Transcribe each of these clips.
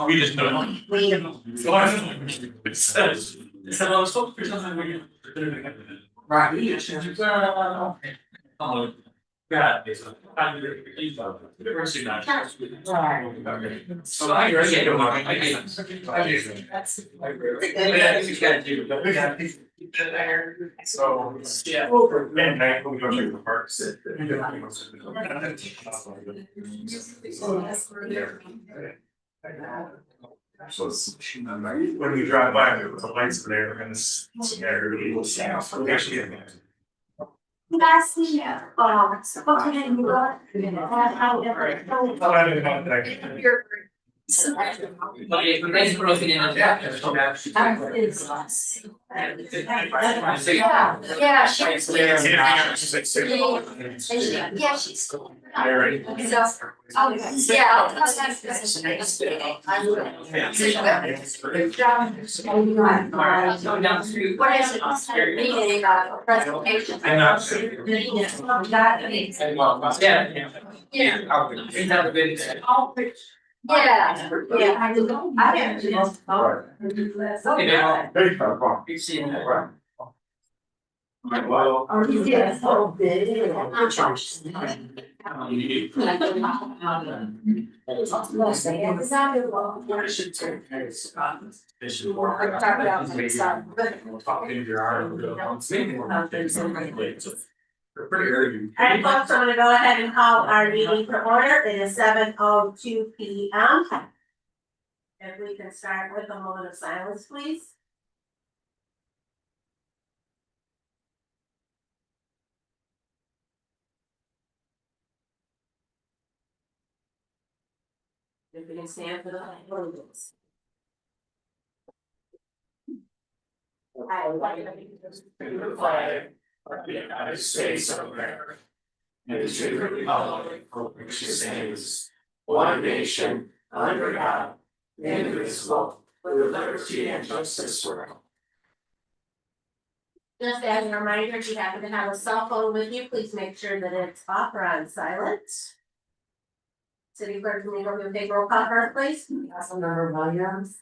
We just don't. So I was hoping for something. Right. Yeah. So I already get so yeah. Midnight we go to the parks. So when we drive by, there was a lights there and this little sound. Last year, what can you got? Yeah, she's. Yeah, she's cool. So, yeah. What is it? Meeting about presentation. Yeah. I actually just thought. You've seen that, right? Oh, yeah. Oh, Pretty early. Alright, folks, I'm gonna go ahead and call our meeting to order. It is 7:02 p.m. If we can start with a moment of silence, please. If we can stand for the photos. The flag of the United States of America, and to the republic for which it stands, one nation, under God, indivisible, with liberty and justice for all. Just as a reminder, if you happen to have a cell phone with you, please make sure that it's off or on silent. City clerk, can we go to the big roll call first, please? Councilmember Williams.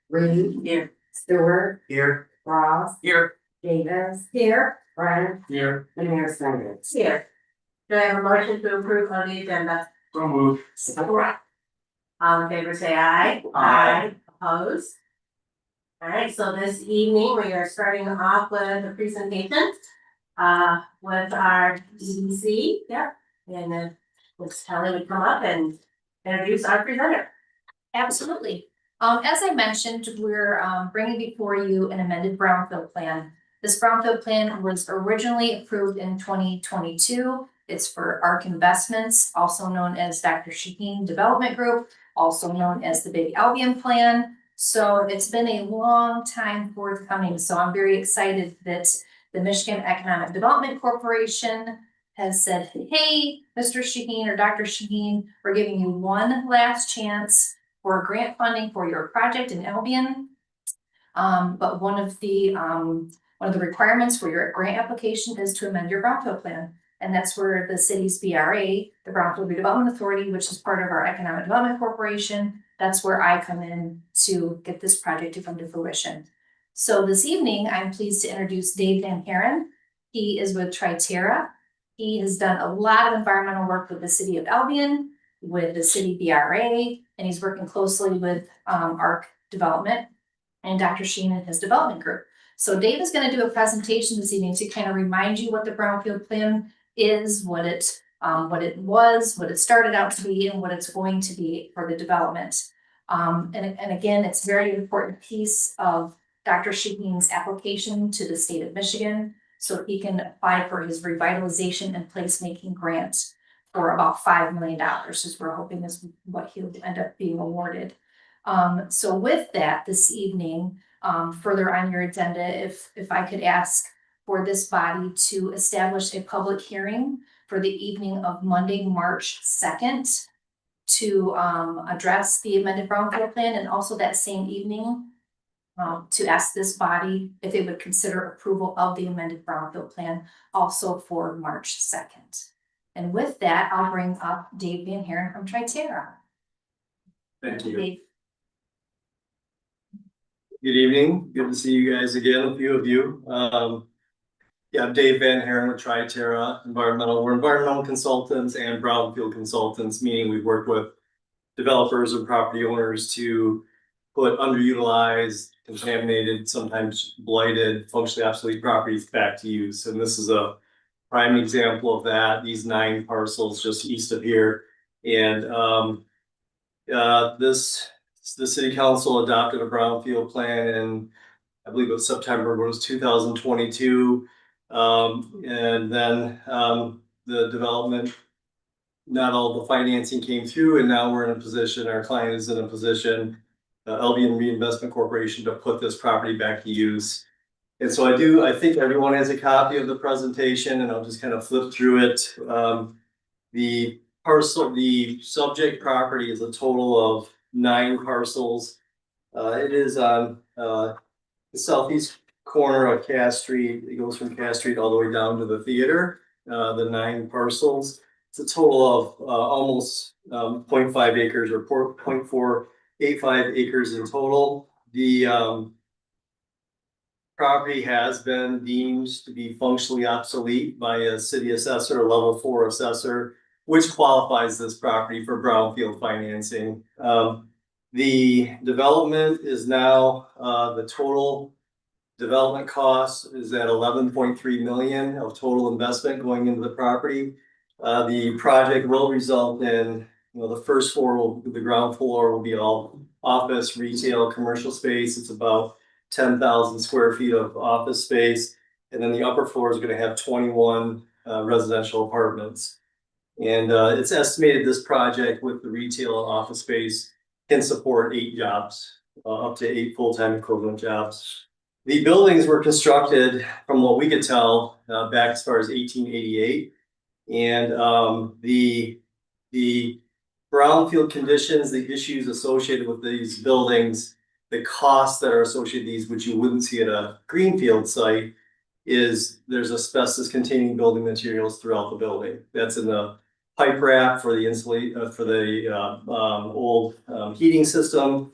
Reed. Here. Stewart. Here. Ross. Here. Davis. Here. Brent. Here. And Mayor Snyder. Here. Do I have a motion to approve on the agenda? So move. All in favor, say aye. Aye. Opposed? All right, so this evening, we are starting off with a presentation with our DDC, and then Ms. Kelly would come up and introduce our presenter. Absolutely. As I mentioned, we're bringing before you an amended brownfield plan. This brownfield plan was originally approved in 2022. It's for ARC Investments, also known as Dr. Shaheen Development Group, also known as the Big Albion Plan. So it's been a long time forthcoming. So I'm very excited that the Michigan Economic Development Corporation has said, hey, Mr. Shaheen or Dr. Shaheen, we're giving you one last chance for grant funding for your project in Albion. But one of the requirements for your grant application is to amend your brownfield plan. And that's where the city's BRA, the Brownfield Redevelopment Authority, which is part of our Economic Development Corporation, that's where I come in to get this project to come to fruition. So this evening, I'm pleased to introduce Dave Van Haren. He is with Triterra. He has done a lot of environmental work with the city of Albion, with the city BRA, and he's working closely with ARC Development and Dr. Sheen and his development group. So Dave is going to do a presentation this evening to kind of remind you what the brownfield plan is, what it was, what it started out to be, and what it's going to be for the development. And again, it's a very important piece of Dr. Shaheen's application to the state of Michigan, so he can apply for his revitalization and placemaking grant for about $5 million, as we're hoping is what he'll end up being awarded. So with that, this evening, further on your agenda, if I could ask for this body to establish a public hearing for the evening of Monday, March 2nd to address the amended brownfield plan, and also that same evening to ask this body if they would consider approval of the amended brownfield plan also for March 2nd. And with that, I'll bring up Dave Van Haren from Triterra. Thank you. Dave. Good evening. Good to see you guys again, a few of you. Yeah, I'm Dave Van Haren with Triterra Environmental. We're environmental consultants and brownfield consultants, meaning we've worked with developers and property owners to put underutilized, contaminated, sometimes blighted, functionally obsolete properties back to use. And this is a prime example of that. These 9 parcels just east of here. And the city council adopted a brownfield plan in, I believe it was September, but it was 2022. And then the development, not all the financing came through, and now we're in a position, our client is in a position, Albion Reinvestment Corporation, to put this property back to use. And so I think everyone has a copy of the presentation, and I'll just kind of flip through it. The subject property is a total of 9 parcels. It is on the southeast corner of Cass Street. It goes from Cass Street all the way down to the theater, the 9 parcels. It's a total of almost 0.5 acres or 0.485 acres in total. The property has been deemed to be functionally obsolete by a city assessor, a level 4 assessor, which qualifies this property for brownfield financing. The development is now, the total development cost is at 11.3 million of total investment going into the property. The project will result in, the first floor the ground floor will be all office, retail, commercial space. It's about 10,000 square feet of office space. And then the upper floor is going to have 21 residential apartments. And it's estimated this project with the retail and office space can support 8 jobs, up to 8 full-time equivalent jobs. The buildings were constructed, from what we could tell, back as far as 1888. And the brownfield conditions, the issues associated with these buildings, the costs that are associated with these, which you wouldn't see at a greenfield site, is there's asbestos containing building materials throughout the building. That's in the pipe wrap for the old heating system,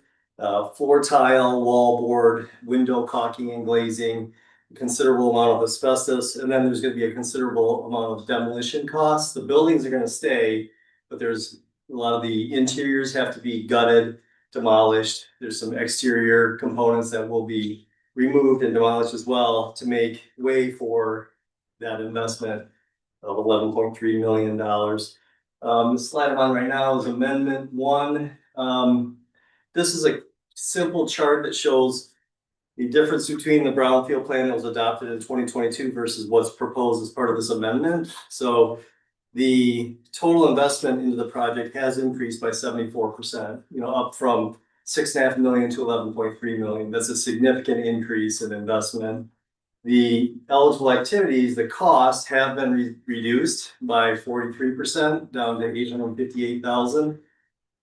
floor tile, wall board, window caulking and glazing, a considerable amount of asbestos, and then there's going to be a considerable amount of demolition costs. The buildings are going to stay, but there's a lot of the interiors have to be gutted, demolished. There's some exterior components that will be removed and demolished as well to make way for that investment of $11.3 million. The slide I'm on right now is Amendment 1. This is a simple chart that shows the difference between the brownfield plan that was adopted in 2022 versus what's proposed as part of this amendment. So the total investment into the project has increased by 74%, up from 6.5 million to 11.3 million. That's a significant increase in investment. The eligible activities, the costs have been reduced by 43%, down to 858,000.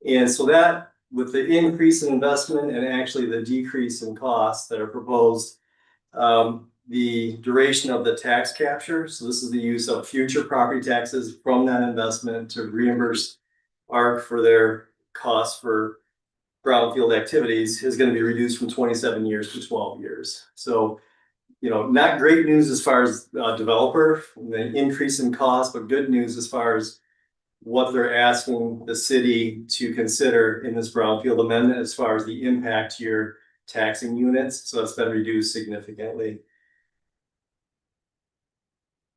And so that, with the increase in investment and actually the decrease in costs that are proposed, the duration of the tax capture, so this is the use of future property taxes from that investment to reimburse ARC for their costs for brownfield activities, is going to be reduced from 27 years to 12 years. So, not great news as far as developer, the increase in cost, but good news as far as what they're asking the city to consider in this brownfield amendment as far as the impact to your taxing units. So it's been reduced significantly.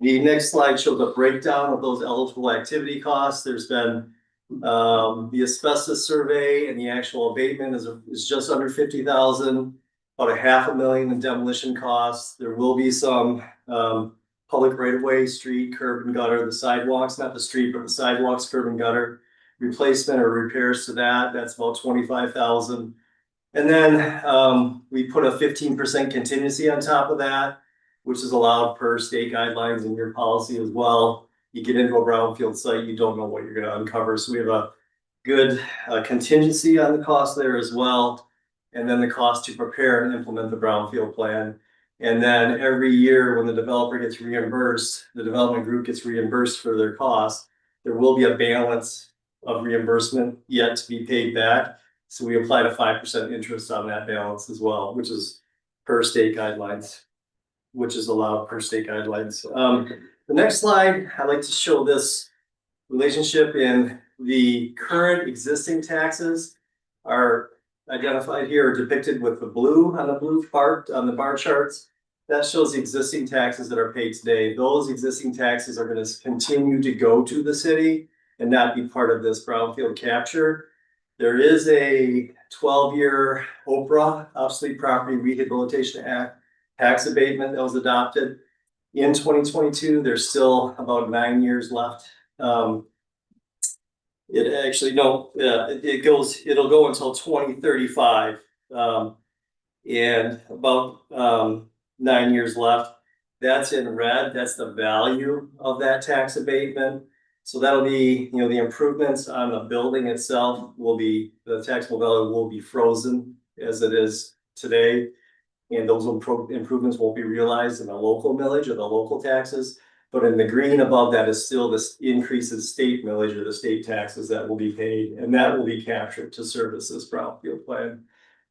The next slide shows a breakdown of those eligible activity costs. There's been the asbestos survey, and the actual abatement is just under 50,000. About $500,000 in demolition costs. There will be some public right-of-way, street, curb and gutter, the sidewalks, not the street, but the sidewalks, curb and gutter, replacement or repairs to that. That's about 25,000. And then we put a 15% contingency on top of that, which is allowed per state guidelines and your policy as well. You get into a brownfield site, you don't know what you're going to uncover. So we have good contingency on the cost there as well. And then the cost to prepare and implement the brownfield plan. And then every year when the developer gets reimbursed, the development group gets reimbursed for their costs. There will be a balance of reimbursement yet to be paid back. So we applied a 5% interest on that balance as well, which is per state guidelines, which is allowed per state guidelines. The next slide, I'd like to show this relationship in the current existing taxes are identified here or depicted with the blue on the blue part on the bar charts. That shows the existing taxes that are paid today. Those existing taxes are going to continue to go to the city and not be part of this brownfield capture. There is a 12-year OPRA, Obsolete Property Rehabilitation Act, tax abatement that was adopted in 2022. There's still about 9 years left. It actually, no, it'll go until 2035. And about 9 years left. That's in red, that's the value of that tax abatement. So that'll be, the improvements on the building itself will be, the taxable value will be frozen as it is today. And those improvements won't be realized in the local millage or the local taxes. But in the green above that is still this increase in state millage or the state taxes that will be paid, and that will be captured to service this brownfield plan.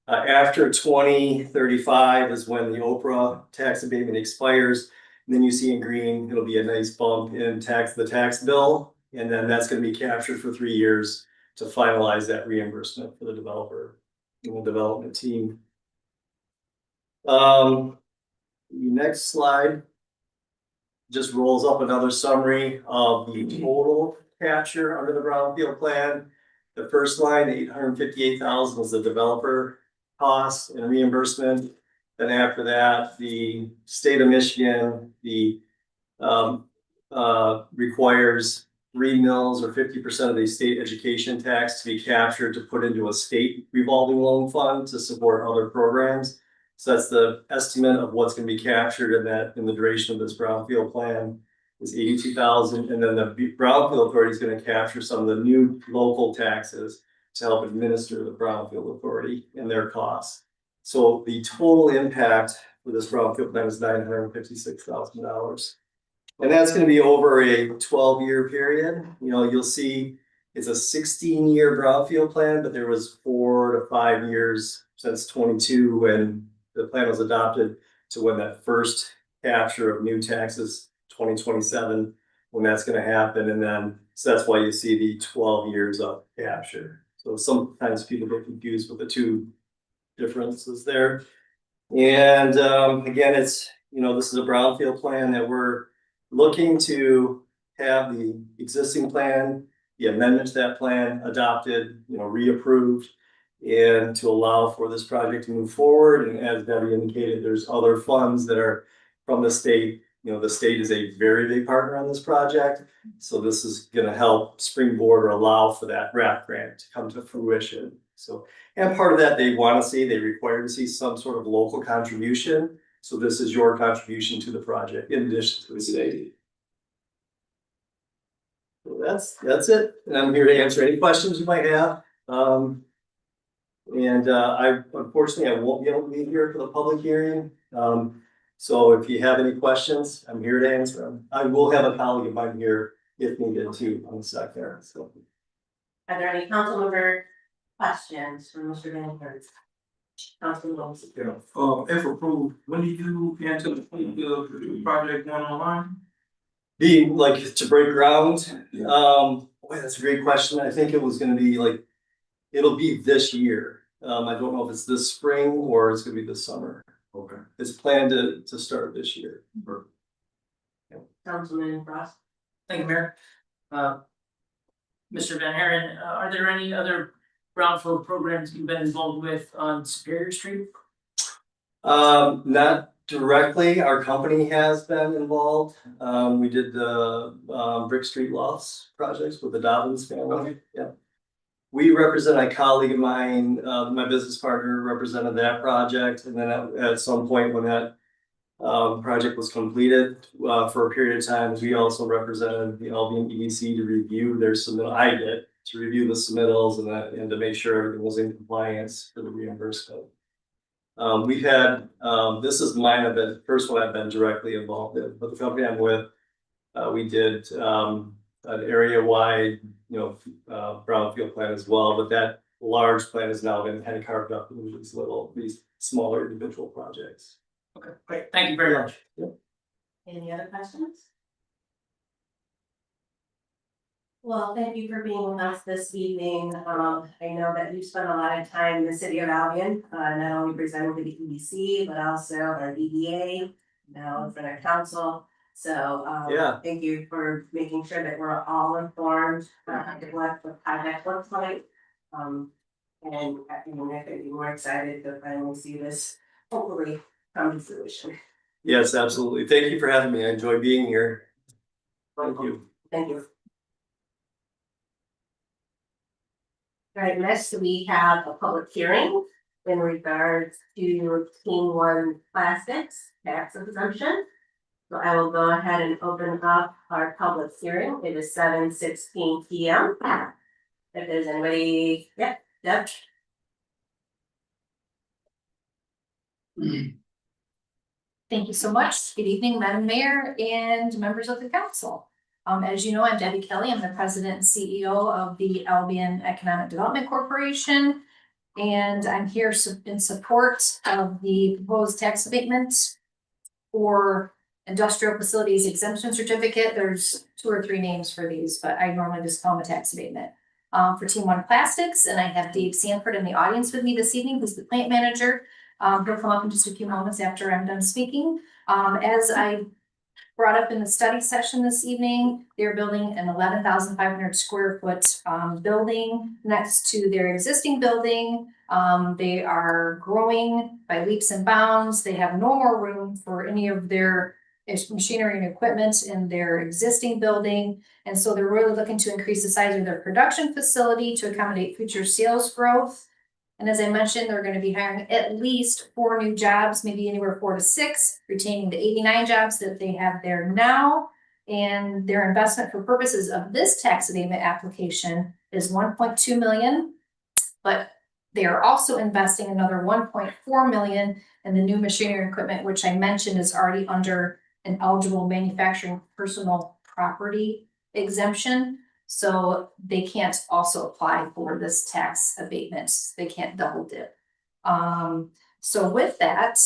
After 2035 is when the OPRA tax abatement expires. And then you see in green, it'll be a nice bump in the tax bill, and then that's going to be captured for 3 years to finalize that reimbursement for the developer and the development team. Next slide just rolls up another summary of the total capture under the brownfield plan. The first line, 858,000, was the developer costs and reimbursement. Then after that, the state of Michigan, requires 3 mills or 50% of the state education tax to be captured to put into a state revolving loan fund to support other programs. So that's the estimate of what's going to be captured in the duration of this brownfield plan is 82,000. And then the brownfield authority is going to capture some of the new local taxes to help administer the brownfield authority and their costs. So the total impact for this brownfield plan is $956,000. And that's going to be over a 12-year period. You'll see it's a 16-year brownfield plan, but there was 4 to 5 years since 22 when the plan was adopted to when that first capture of new taxes, 2027, when that's going to happen. And then, so that's why you see the 12 years of capture. So sometimes people get confused with the two differences there. And again, it's, this is a brownfield plan that we're looking to have the existing plan, the amendment to that plan adopted, reapproved, and to allow for this project to move forward. And as Debbie indicated, there's other funds that are from the state. The state is a very big partner on this project. So this is going to help springboard or allow for that RAP grant to come to fruition. So, and part of that they require to see some sort of local contribution. So this is your contribution to the project in addition to the state. So that's it. And I'm here to answer any questions you might have. Unfortunately, I won't be able to be here for the public hearing. So if you have any questions, I'm here to answer them. I will have a colleague of mine here if needed too on the side there. So, Are there any council member questions for Mr. Van Hertz? Councilman Wilson. Yeah, if approved, when do you anticipate the project going online? To break ground? Boy, that's a great question. I think it was gonna be it'll be this year. I don't know if it's this spring or it's gonna be this summer. Okay. It's planned to start this year. Councilman Frost. Thank you, Mayor. Mr. Van Haren, are there any other brownfield programs you've been involved with on Superior Street? Not directly. Our company has been involved. We did the Brick Street Lofts projects with the Dobbins family. Yeah. We represent a colleague of mine, my business partner represented that project. And then at some point when that project was completed for a period of time, we also represented the Albion EDC to review their submittal. I did to review the submittals and to make sure everything was in compliance for the reimbursement. We've had, this is mine, the first one I've been directly involved in, but the company I'm with, we did, an area-wide, brownfield plan as well, but that large plan has now been kind of carved up into these smaller individual projects. Okay, great, thank you very much. Any other questions? Well, thank you for being with us this evening. I know that you spent a lot of time in the city of Albion, not only presenting to the EDC, but also our DEA, now in front of council. So, Yeah. thank you for making sure that we're all informed, what the project looks like. And I think I could be more excited to finally see this hopefully come to fruition. Yes, absolutely. Thank you for having me. I enjoy being here. Thank you. Thank you. All right, next we have a public hearing in regards to Team One Plastics tax exemption. So I will go ahead and open up our public hearing. It is 7:16 p.m. If there's anybody, Deb. Thank you so much. Good evening, Madam Mayor and members of the council. As you know, I'm Debbie Kelly. I'm the president and CEO of the Albion Economic Development Corporation. And I'm here in support of the proposed tax abatement for industrial facilities exemption certificate. There's 2 or 3 names for these, but I normally just call them a tax abatement. For Team One Plastics, and I have Dave Sanford in the audience with me this evening, who's the plant manager. He'll come up in just a few moments after I'm done speaking. As I brought up in the study session this evening, they're building an 11,500 square foot building next to their existing building. They are growing by leaps and bounds. They have no more room for any of their machinery and equipment in their existing building. And so they're really looking to increase the size of their production facility to accommodate future sales growth. And as I mentioned, they're going to be hiring at least 4 new jobs, maybe anywhere 4 to 6, retaining the 89 jobs that they have there now. And their investment for purposes of this tax abatement application is $1.2 million. But they are also investing another $1.4 million in the new machinery and equipment, which I mentioned is already under an eligible manufacturing personal property exemption. So they can't also apply for this tax abatement. They can't double dip. So with that,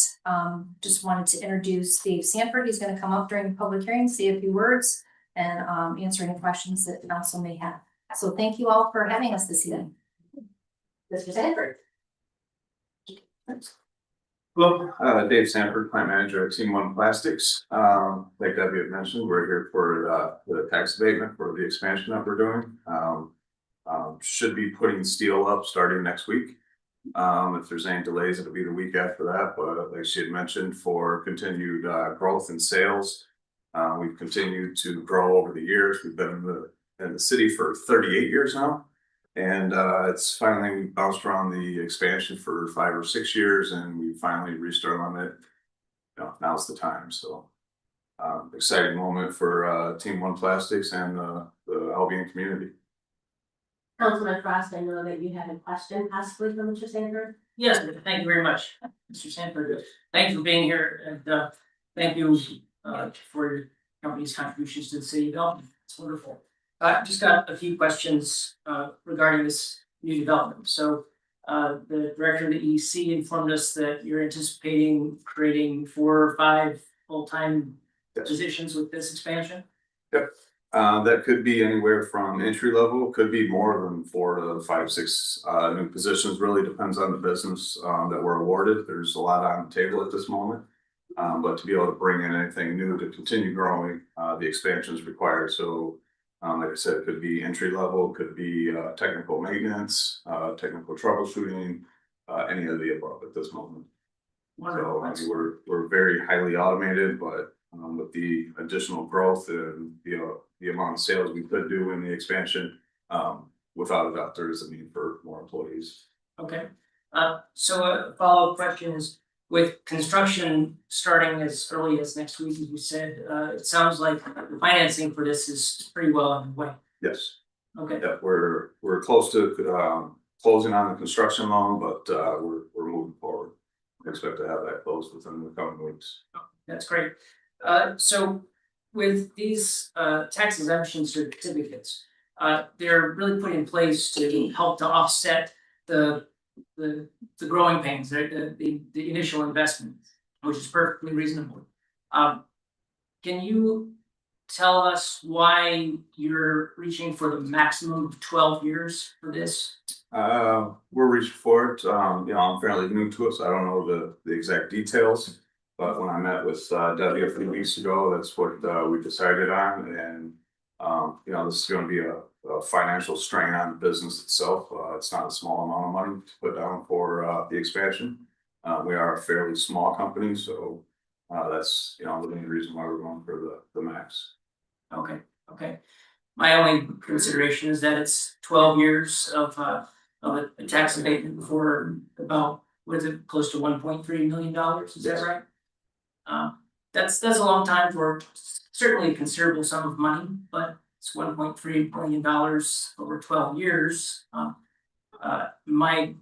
just wanted to introduce Dave Sanford. He's going to come up during the public hearing, say a few words, and answer any questions that the council may have. So thank you all for having us this evening. Mr. Sanford. Hello, Dave Sanford, plant manager at Team One Plastics. Like Debbie had mentioned, we're here for the tax abatement for the expansion that we're doing. Should be putting steel up starting next week. If there's any delays, it'll be the week after that, but like she had mentioned, for continued growth in sales. We've continued to grow over the years. We've been in the city for 38 years now. And it's finally, we bounced around the expansion for 5 or 6 years, and we finally reached our limit. Now's the time. So exciting moment for Team One Plastics and the Albion community. Councilman Frost, I know that you had a question possibly for Mr. Sanford. Yes, thank you very much, Mr. Sanford. Thank you for being here, and thank you for your company's contributions to the city of Albion. It's wonderful. I just got a few questions regarding this new development. So the director of the EDC informed us that you're anticipating creating 4 or 5 full-time positions with this expansion. Yep. That could be anywhere from entry level, could be more than 4 to 5, 6 new positions. Really depends on the business that we're awarded. There's a lot on the table at this moment. But to be able to bring in anything new to continue growing, the expansion is required. So like I said, it could be entry level, could be technical maintenance, technical troubleshooting, any of the above at this moment. So I mean, we're very highly automated, but with the additional growth and the amount of sales we could do in the expansion, without a doubt, there is a need for more employees. Okay. So a follow-up question is, with construction starting as early as next week, as you said, it sounds like the financing for this is pretty well underway. Yes. Okay, Yeah, we're close to closing on the construction loan, but we're moving forward. We expect to have that closed within the coming weeks. that's great. So with these tax exemption certificates, they're really put in place to help to offset the growing pains, the initial investment, which is perfectly reasonable. Can you tell us why you're reaching for the maximum of 12 years for this? We're reaching for it. I'm fairly new to it, so I don't know the exact details. But when I met with Debbie a few weeks ago, that's what we decided on, and this is gonna be a financial strain on the business itself. It's not a small amount of money to put down for the expansion. We are a fairly small company, so that's, the main reason why we're going for the max. Okay. My only consideration is that it's 12 years of a tax abatement for about, what is it, close to $1.3 million, is that Yes. right? That's a long time for certainly a considerable sum of money, but it's $1.3 million over 12 years. My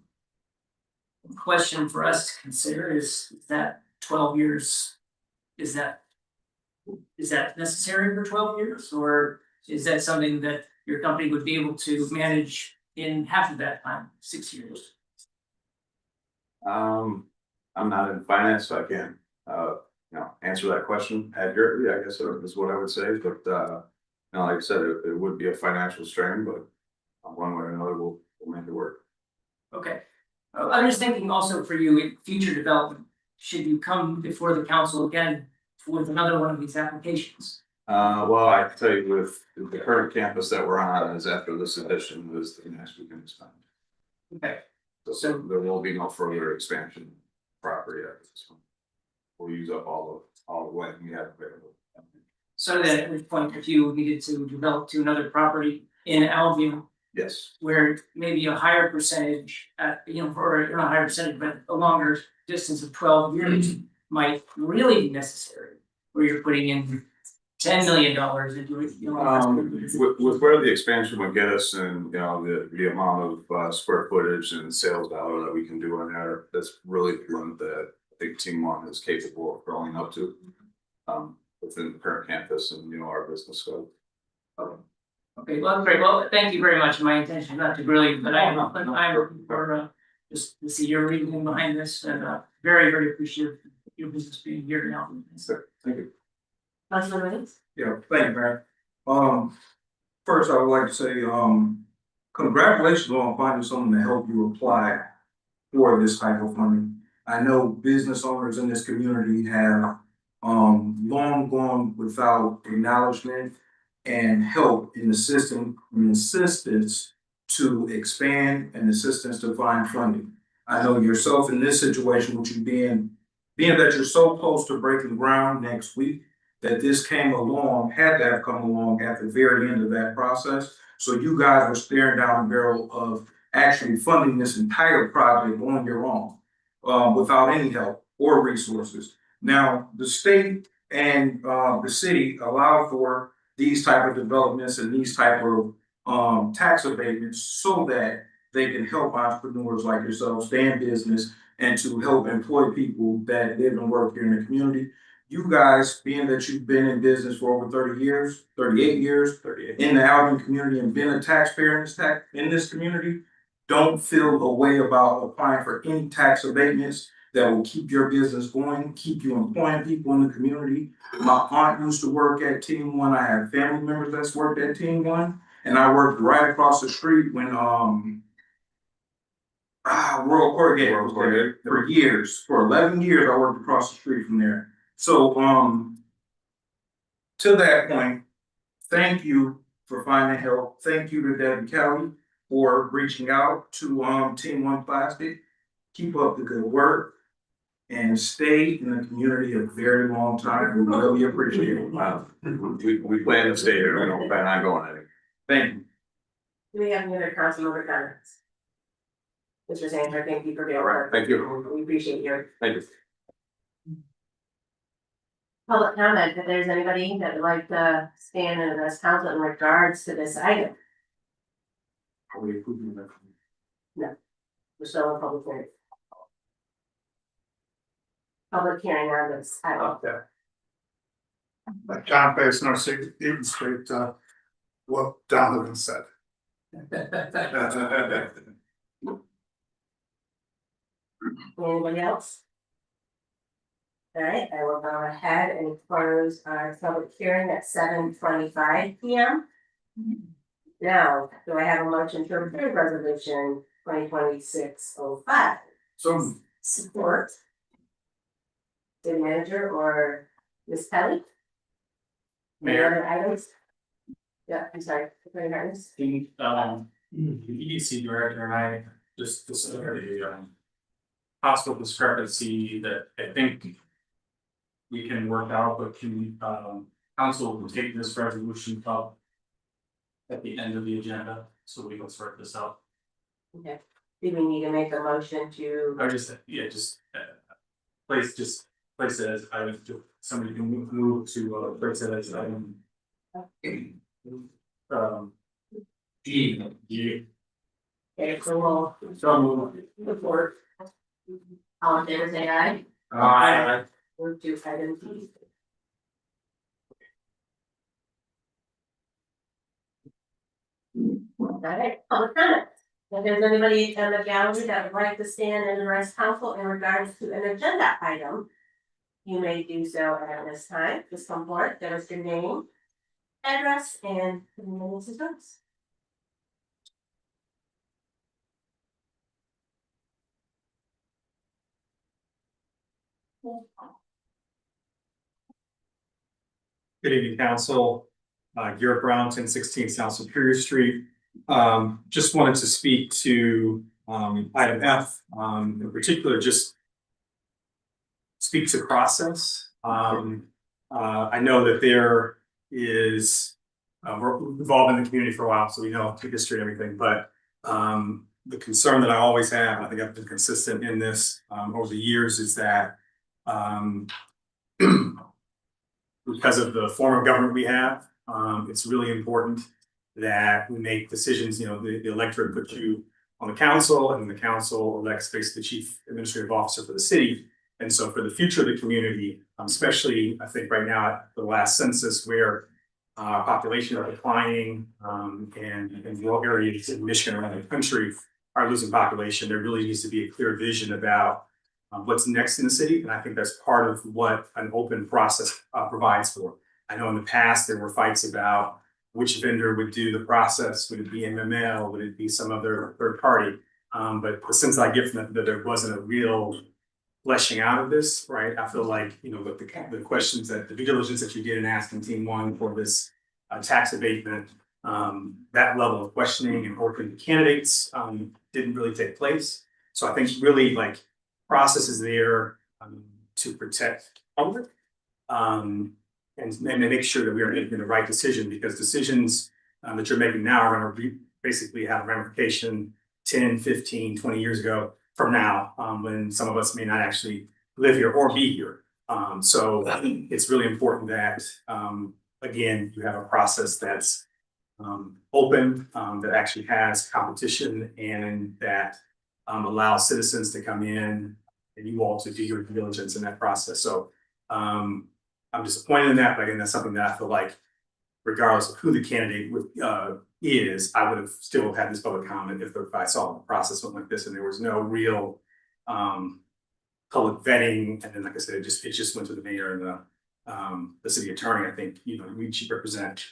question for us to consider is that 12 years, is that necessary for 12 years, or is that something that your company would be able to manage in half of that time, 6 years? I'm not in finance, so I can't answer that question accurately, I guess is what I would say, but like I said, it would be a financial strain, but one way or another, we'll make it work. Okay. I'm just thinking also for you in future development, should you come before the council again with another one of these applications? Well, I can tell you with the current campus that we're on is after this edition is the next we can expand. Okay, So there will be no further expansion property after this one. We'll use up all the land we have available. so that at which point, if you needed to develop to another property in Albion, Yes. where maybe a higher percentage, or not a higher percentage, but a longer distance of 12 years might really be necessary, where you're putting in $10 million into it, With where the expansion would get us and, the amount of square footage and sales dollar that we can do in there, that's really the limit that I think Team One is capable of growing up to. Within the current campus and, our business scope. Okay, well, that's great. Well, thank you very much. My intention is not to grill you, but I'm looking for just to see your reasoning behind this, and very, very appreciative of your business being here now. Thank you. Councilman Williams? Yeah, thank you, Mayor. First, I would like to say, congratulations on finding someone to help you apply for this type of funding. I know business owners in this community have, long gone without acknowledgement and help in assistance to expand and assistance to find funding. I know yourself in this situation, with you being that you're so close to breaking ground next week, that this had to have come along at the very end of that process. So you guys were staring down the barrel of actually funding this entire project on your own, without any help or resources. Now, the state and the city allow for these type of developments and these type of tax abatements so that they can help entrepreneurs like yourselves stay in business and to help employ people that live and work here in the community. You guys, being that you've been in business for over 38 years in the Albion community and been a taxpayer in this community, don't feel a way about applying for any tax abatements that will keep your business going, keep you employing people in the community. My aunt used to work at Team One. I have family members that's worked at Team One, and I worked right across the street when World Corrugated was there for years. For 11 years, I worked across the street from there. So, to that point, thank you for finding help. Thank you to Debbie Kelly for reaching out to Team One Plastic. Keep up the good work and stay in the community a very long time. We really appreciate it. We plan to stay here. We don't plan on going anywhere. Thank you. Do we have any other council member comments? Mr. Sandberg, thank you for being All right, here. thank you. We appreciate your Thank you. public comment. If there's anybody that would like to stand in address council in regards to this item. Are we approving that? We're still in public hearing. Public hearing on this, I don't. Okay. But John Bass, no, even straight, what Donovan said. Anybody else? Alright, I will go ahead and close our public hearing at 7:25 P.M. Now, do I have a motion to approve resolution 2026-05? So, Support. City manager or Ms. Kelly? Any other items? Yeah, I'm sorry, Attorney Hartness? The EDC director and I just discovered a possible discrepancy that I think we can work out, but can council will take this resolution up at the end of the agenda, so we can sort this out. Okay, do we need to make a motion to? Or just, yeah, just place it as item, somebody can move to place it as item. G. Okay, so we'll So move. report. All in favor, say aye. Move to item D. Alright, public comment. If there's anybody in the gallery that would like to stand and address council in regards to an agenda item, you may do so at this time. Just come forward, give us your name, address, and the minutes of address. Good evening, council. Garrett Brown, 1016 South Superior Street. Just wanted to speak to item F, in particular, just speak to process. I know that there is, we're involved in the community for a while, so we know the history and everything, but the concern that I always have, I think I've been consistent in this over the years, is that because of the form of government we have, it's really important that we make decisions. You know, the electorate puts you on the council, and the council elects basically the chief administrative officer for the city. And so for the future of the community, especially I think right now at the last census where population are declining, and rural areas in Michigan around the country are losing population, there really needs to be a clear vision about what's next in the city. And I think that's part of what an open process provides for. I know in the past, there were fights about which vendor would do the process. Would it be MML? Would it be some other third party? But the sense I get from it, that there wasn't a real fleshing out of this, right? I feel like, you know, with the questions that the due diligence that you did in asking Team One for this tax abatement, that level of questioning and working candidates didn't really take place. So I think really like process is there to protect public and make sure that we are making the right decision, because decisions that you're making now are going to basically have ramification 10, 15, 20 years ago from now, when some of us may not actually live here or be here. So it's really important that, again, you have a process that's open, that actually has competition, and that allows citizens to come in and you all to do your due diligence in that process. So I'm disappointed in that, but again, that's something that I feel like, regardless of who the candidate is, I would have still had this public comment if I saw the process went like this and there was no real public vetting. And then, like I said, it just went to the mayor and the city attorney. I think, you know, we should represent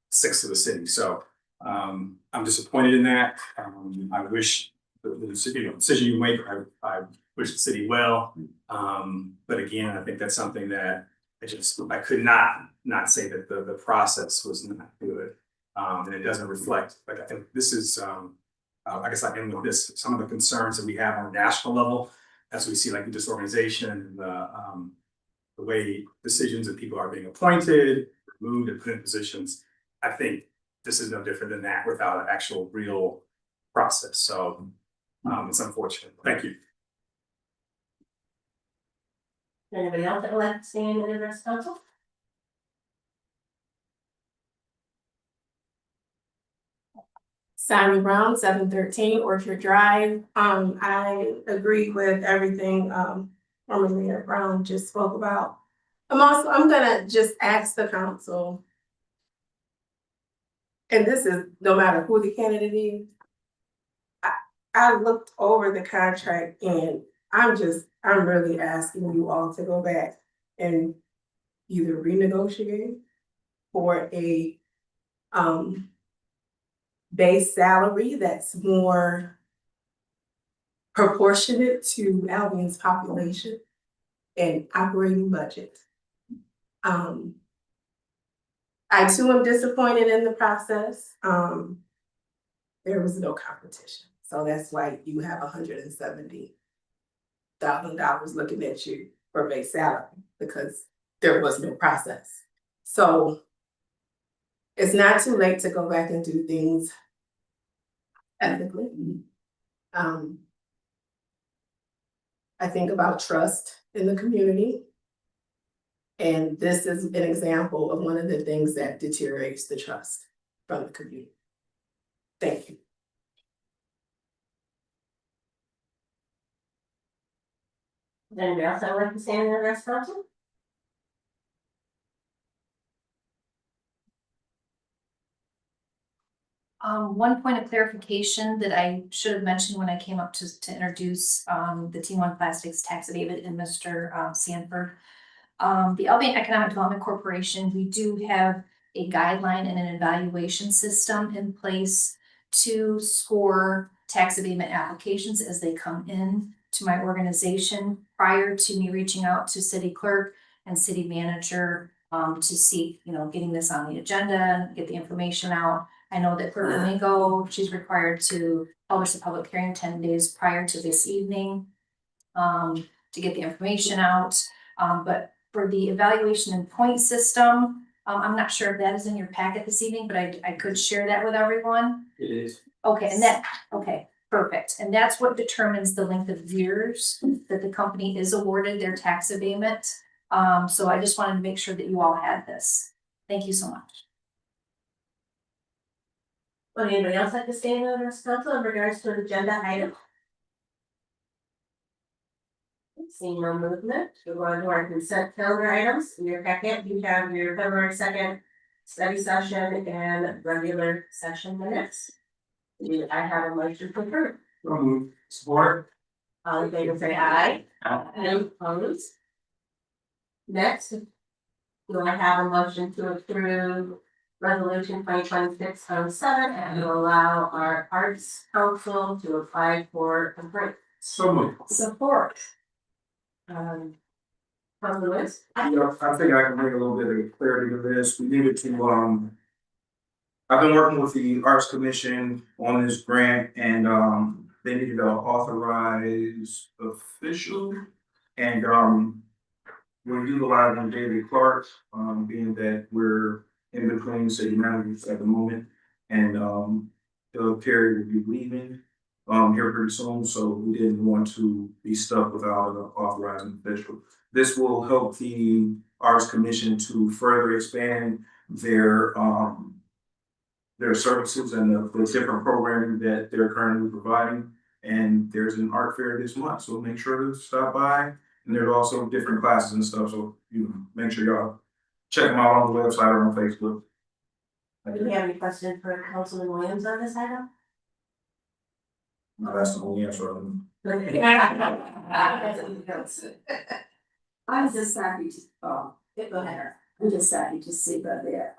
6 of the city. So I'm disappointed in that. I wish the decision you make, I wish the city well. But again, I think that's something that I could not say that the process was not good. And it doesn't reflect, like, I think this is, I guess I end with this, some of the concerns that we have on a national level, as we see like the disorganization and the way decisions and people are being appointed, removed, and put in positions. I think this is no different than that without an actual real process. So it's unfortunate. Thank you. Anybody else that would like to stand and address council? Simon Brown, 713 Orchard Drive. I agree with everything, former Mayor Brown just spoke about. I'm gonna just ask the council. And this is no matter who the candidate is. I looked over the contract and I'm really asking you all to go back and either renegotiate for a, base salary that's more proportionate to Albion's population and operating budget. I too am disappointed in the process. There was no competition, so that's why you have $170,000 looking at you for base salary, because there was no process. So it's not too late to go back and do things ethically. I think about trust in the community. And this is an example of one of the things that deteriorates the trust from the community. Thank you. Does anybody else have like to say in the rest council? One point of clarification that I should have mentioned when I came up to introduce, the T1 Plastics Tax Abatement and Mr. Sanford. The Albion Economic Development Corporation, we do have a guideline and an evaluation system in place to score tax abatement applications as they come in to my organization prior to me reaching out to city clerk and city manager to seek, getting this on the agenda, get the information out. I know that Clerk Domingo, she's required to publish the public hearing 10 days prior to this evening to get the information out. But for the evaluation and point system, I'm not sure if that is in your packet this evening, but I could share that with everyone. It is. Okay, okay, perfect. And that's what determines the length of years that the company is awarded their tax abatement. So I just wanted to make sure that you all had this. Thank you so much. Would anybody else like to stay in the rest council in regards to an agenda item? Seeing no movement, we're going to our consent calendar items. In your packet, you have your February 2nd study session and regular session minutes. I have a motion to approve. Support. All in favor say aye. Any opposed? Next, do I have a motion to approve Resolution 2026-07 and to allow our Arts Council to apply for a grant? So moved. Support. Councilor Lewis? Yeah, I think I can bring a little bit of clarity to this. We needed to, I've been working with the Arts Commission on this grant and, they needed an authorized official. And, we're utilizing David Clark, being that we're in between city managers at the moment. And, Doug Perry will be leaving, here pretty soon, so we didn't want to be stuck without an authorizing official. This will help the Arts Commission to further expand their services and the different programming that they're currently providing. And there's an art fair this month, so make sure to stop by. And there's also different classes and stuff, so make sure y'all check them out on the website or on Facebook. Do we have any questions for Councilman Williams on this item? No, that's the only answer. I'm just happy to, Go ahead. I'm just happy to see that the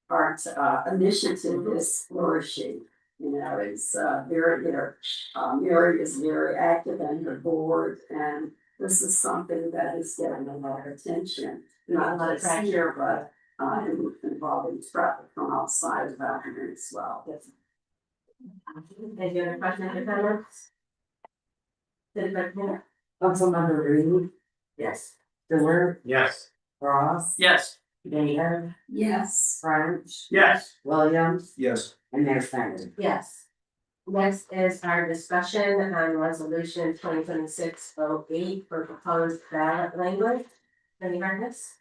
art initiative is flourishing. It's Mary is very active in her board, and this is something that is getting a lot of attention. Not just here, but involving traffic from outside of that as well. Any other questions or comments? City Clerk Miller? Councilmember Reed? Yes. Stewart? Yes. Ross? Yes. Mayor? Yes. French? Yes. Williams? Yes. And Mayor Snyder? Yes. Next is our discussion on resolution 2026-08 for proposed ballot language. Any harness?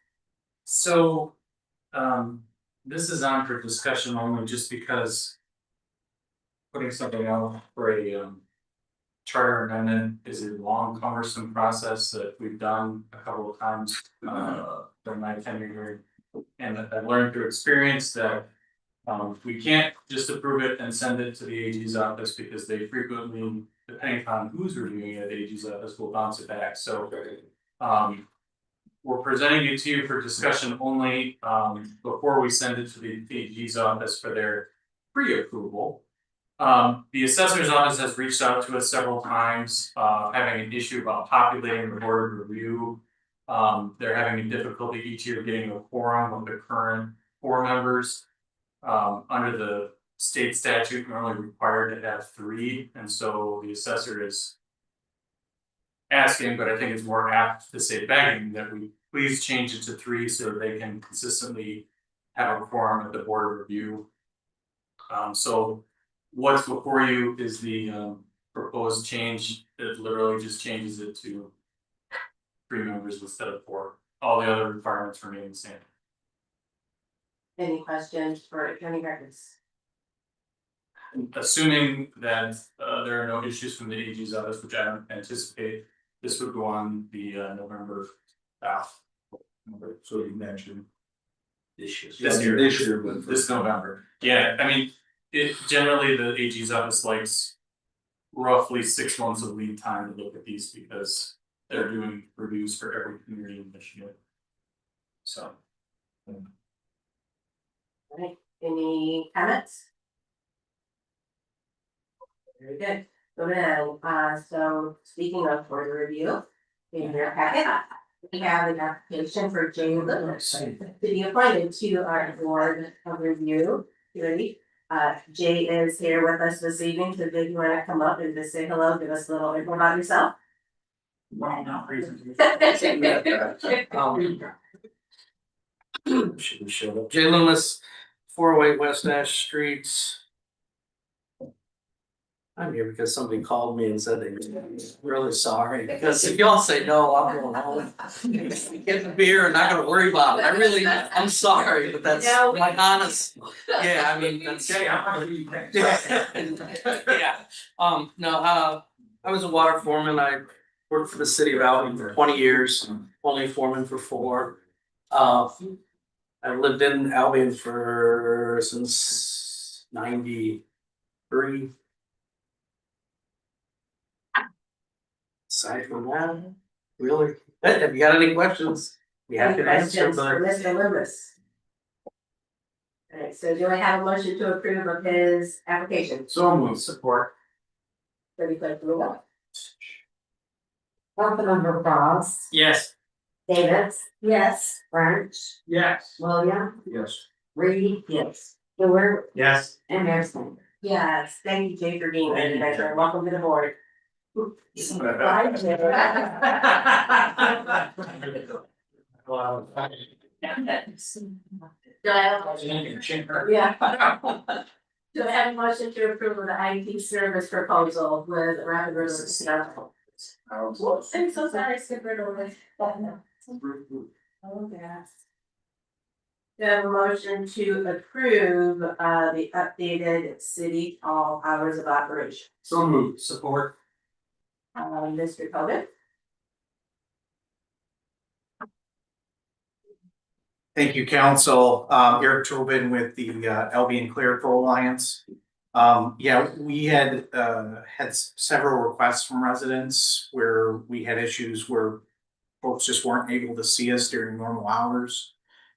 So, this is on for discussion only just because putting something out for a charter amendment is a long cumbersome process that we've done a couple of times during my tenure here. And I've learned through experience that we can't just approve it and send it to the AG's office because they frequently, depending upon who's reviewing it at the AG's office, will bounce it back. So we're presenting it to you for discussion only before we send it to the AG's office for their pre-approval. The assessor's office has reached out to us several times, having an issue about populating the board of review. They're having a difficulty each year getting a quorum of the current 4 members. Under the state statute, we're only required to have 3, and so the assessor is asking, but I think it's more apt to say begging, that we please change it to 3 so they can consistently have a quorum at the board of review. So what's before you is the proposed change. It literally just changes it to 3 members instead of 4. All the other requirements remain the same. Any questions for Attorney Records? Assuming that there are no issues from the AG's office, which I don't anticipate, this would go on the November ballot. So you mentioned This year. this year, but This November. Yeah, I mean, it generally the AG's office likes roughly 6 months of lead time to look at these because they're doing reviews for every community in Michigan. So. Right, any comments? Very good. So then, so speaking of board review, in your packet, we have an application for Jay Lewis to be appointed to our board of review committee. Jay is here with us this evening, so did you wanna come up and just say hello, give us a little info about yourself? Should we show up? Jay Loomis, 408 West Ash Streets. I'm here because somebody called me and said they were really sorry, because if y'all say no, I'm going home. Get the beer and not gonna worry about it. I'm sorry, but that's No, we- my honest, yeah, I mean, that's. Yeah, no, I was a water foreman. I worked for the city of Albion for 20 years, only a foreman for 4. I lived in Albion since '93. Aside from that, really, if you got any questions, we have Any to answer, questions for but Mr. Lewis? Alright, so do I have a motion to approve of his application? so moved. Support. City Clerk, roll call. Councilmember Frost, yes. Davis, Yes. French, Yes. William, Yes. Reed, yes, Stewart, Yes. and Mayor Snyder. Yes, thank you, Jay, for being here tonight, and welcome to the board. Bye, Jay. Do I have a motion? Yeah. Do I have a motion to approve of the IT service proposal with Rapid Release? Whoops, I'm so sorry, I skipped right over this. Oh, yes. Do I have a motion to approve the updated city hall hours of operation? So moved. Support. Mr. Cogan? Thank you, council. Eric Tobin with the Albion Clerical Alliance. Yeah, we had several requests from residents where we had issues where folks just weren't able to see us during normal hours.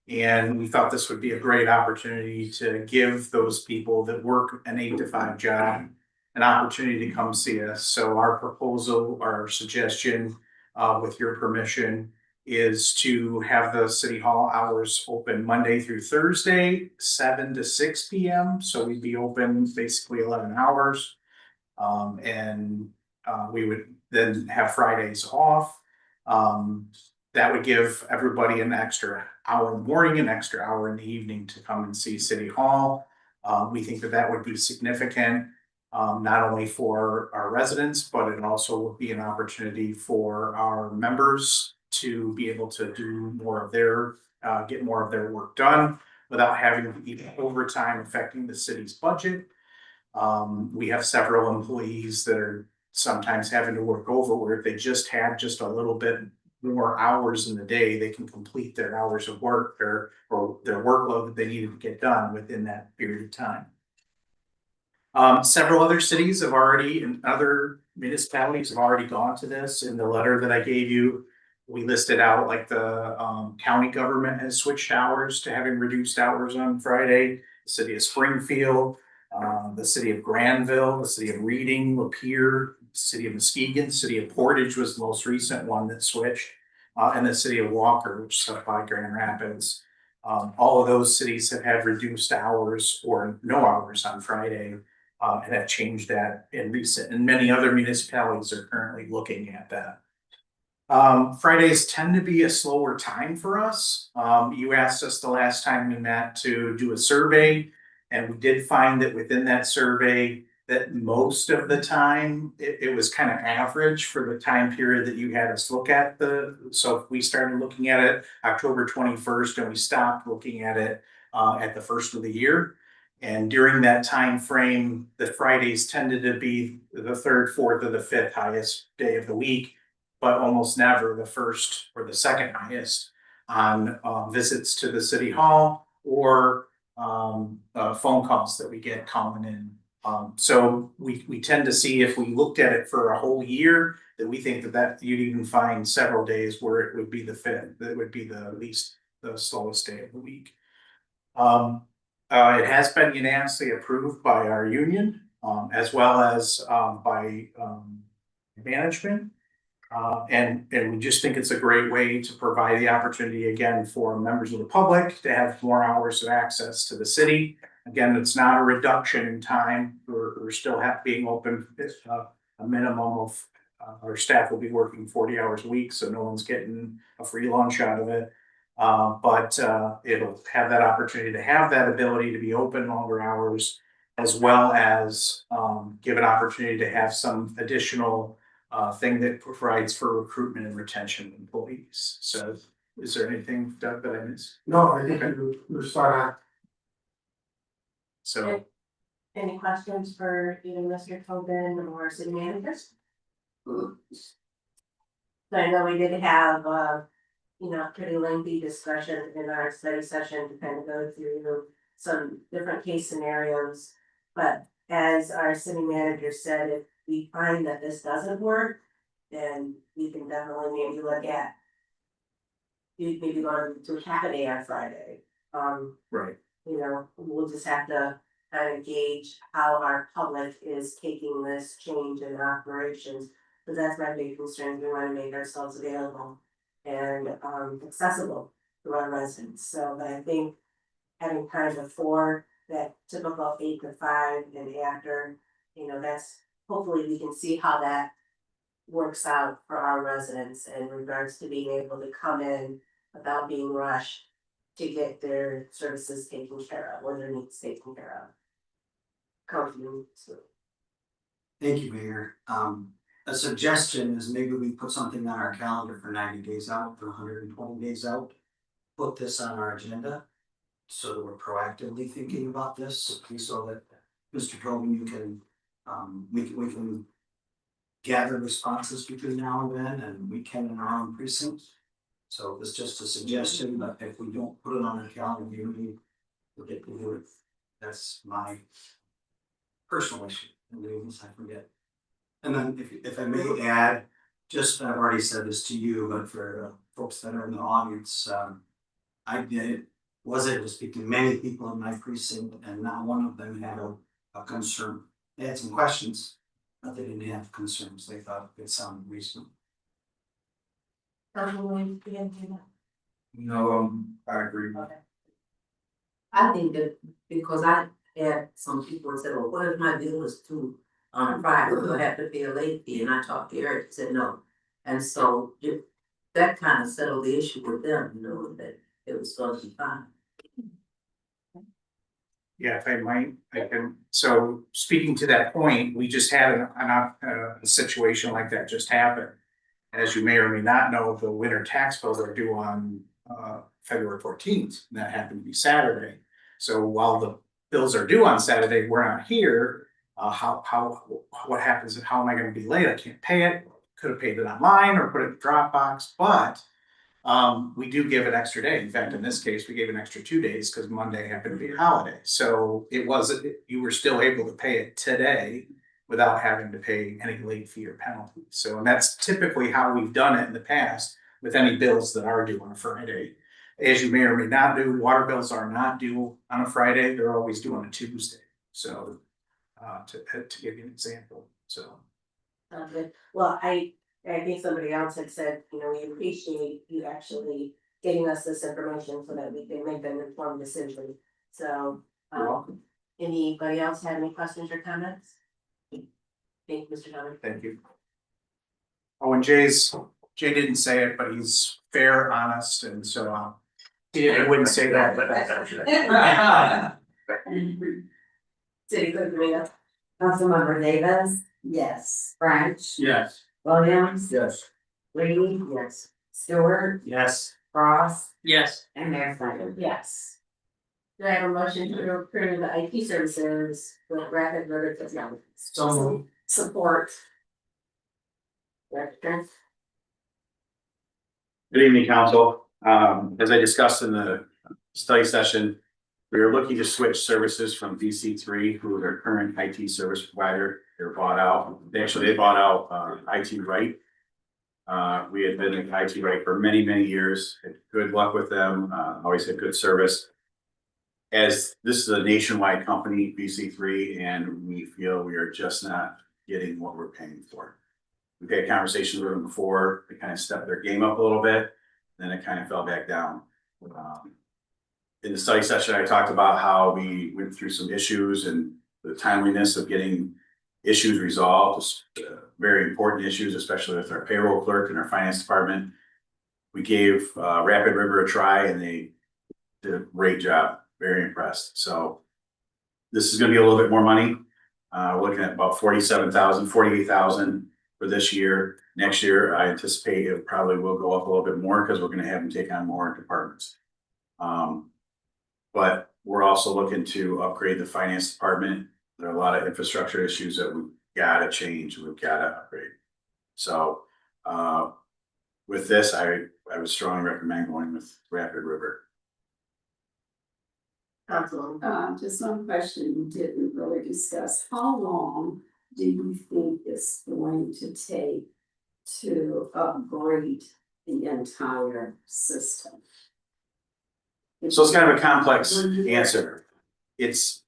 And we thought this would be a great opportunity to give those people that work an 8 to 5 job an opportunity to come see us. So our proposal, our suggestion, with your permission, is to have the city hall hours open Monday through Thursday, 7 to 6 p.m. So we'd be open basically 11 hours. And we would then have Fridays off. That would give everybody an extra hour in the morning, an extra hour in the evening to come and see City Hall. We think that that would be significant, not only for our residents, but it also would be an opportunity for our members to be able to do more of their, get more of their work done without having to be overtime affecting the city's budget. We have several employees that are sometimes having to work over where if they just had just a little bit more hours in the day, they can complete their hours of work or their workload that they needed to get done within that period of time. Several other cities have already, and other municipalities have already gone to this. In the letter that I gave you, we listed out like the county government has switched hours to having reduced hours on Friday. The city of Springfield, the city of Granville, the city of Reading, Lapeer, city of Muskegon, city of Portage was the most recent one that switched, and the city of Walker, which is up by Grand Rapids. All of those cities have had reduced hours or no hours on Friday, and have changed that in recent, and many other municipalities are currently looking at that. Fridays tend to be a slower time for us. You asked us the last time we met to do a survey, and we did find that within that survey that most of the time it was kind of average for the time period that you had us look at so if we started looking at it October 21st and we stopped looking at it at the first of the year. And during that time frame, the Fridays tended to be the third, fourth, or the fifth highest day of the week, but almost never the first or the second highest on visits to the city hall or phone calls that we get calling in. So we tend to see if we looked at it for a whole year, that we think that you'd even find several days where it would be the fifth, that would be the slowest day of the week. It has been unanimously approved by our union, as well as by management. And we just think it's a great way to provide the opportunity again for members of the public to have more hours of access to the city. Again, it's not a reduction in time. We're still being open. A minimum of our staff will be working 40 hours a week, so no one's getting a free lunch out of it. But it'll have that opportunity to have that ability to be open longer hours, as well as give an opportunity to have some additional thing that provides for recruitment and retention of employees. So is there anything, Doug, that I missed? No, I think you're spot on. So Any questions for either Mr. Tobin or city managers? So I know we did have, pretty lengthy discussion in our study session to kind of go through some different case scenarios. But as our city manager said, if we find that this doesn't work, then we can definitely maybe look at maybe going to a half a day on Friday. right. We'll just have to kind of gauge how our public is taking this change in operations. But that's my big concern. We want to make ourselves available and accessible to our residents. So, but I think having kind of before that typical 8 to 5 and after, that's hopefully we can see how that works out for our residents in regards to being able to come in without being rushed to get their services taken care of, or their needs taken care of. Thank you, Mayor. A suggestion is maybe we put something on our calendar for 90 days out, for 120 days out. Put this on our agenda so that we're proactively thinking about this, so that Mr. Tobin, you can, we can gather responses between now and then, and we can in our own precinct. So it's just a suggestion, but if we don't put it on our calendar, we'll get to do it. That's my personal issue, and I forget. And then if I may add, just I've already said this to you, but for folks that are in the audience, I was able to speak to many people in my precinct, and not one of them had a concern. They had some questions, but they didn't have concerns. They thought it sounded reasonable. No, I agree. I think that because I had some people said, well, what if my bill is due on Friday, we'll have to pay a late fee, and I talked to Eric, said no. And so that kind of settled the issue with them, that it was supposed to be fine. Yeah, if I might, I can, so speaking to that point, we just had a situation like that just happen. As you may or may not know, the winter tax bills are due on February 14th, and that happened to be Saturday. So while the bills are due on Saturday, we're not here, what happens and how am I gonna be late? I can't pay it. Could have paid it online or put it in Dropbox, but we do give an extra day. In fact, in this case, we gave an extra 2 days because Monday happened to be a holiday. So it wasn't, you were still able to pay it today without having to pay any late fee or penalty. So, and that's typically how we've done it in the past with any bills that are due on a Friday. As you may or may not do, water bills are not due on a Friday, they're always due on a Tuesday. So, to give you an example, so. Sounds good. Well, I think somebody else had said, you know, we appreciate you actually getting us this information so that we can make an informed decision. So, anybody else have any questions or comments? Thank you, Mr. Thomas. Thank you. Oh, and Jay didn't say it, but he's fair, honest, and so, I wouldn't say that, but. City Clerk Domingo. Councilmember Davis. Yes. French. Yes. Williams. Yes. Reed. Yes. Stewart. Yes. Cross. Yes. And Mayor Snyder. Yes. Do I have a motion to approve the IT services with Rapid River Technologies? So Support. Director. Good evening, council. As I discussed in the study session, we are looking to switch services from DC3, who is our current IT service provider. They're bought out. They bought out IT Right. We had been in IT Right for many, many years. Had good luck with them. Always had good service. As this is a nationwide company, BC3, and we feel we are just not getting what we're paying for. We've had conversations with them before. They kind of stepped their game up a little bit, then it kind of fell back down. In the study session, I talked about how we went through some issues and the timeliness of getting issues resolved, very important issues, especially with our payroll clerk and our finance department. We gave Rapid River a try and they did a great job, very impressed. So this is gonna be a little bit more money. We're looking at about 47,000, 48,000 for this year. Next year, I anticipate it probably will go up a little bit more because we're gonna have them take on more departments. But we're also looking to upgrade the finance department. There are a lot of infrastructure issues that we've gotta change, we've gotta upgrade. So, with this, I would strongly recommend going with Rapid River. Council. Just one question you didn't really discuss. How long do you think it's going to take to upgrade the entire system? So it's kind of a complex answer. It's,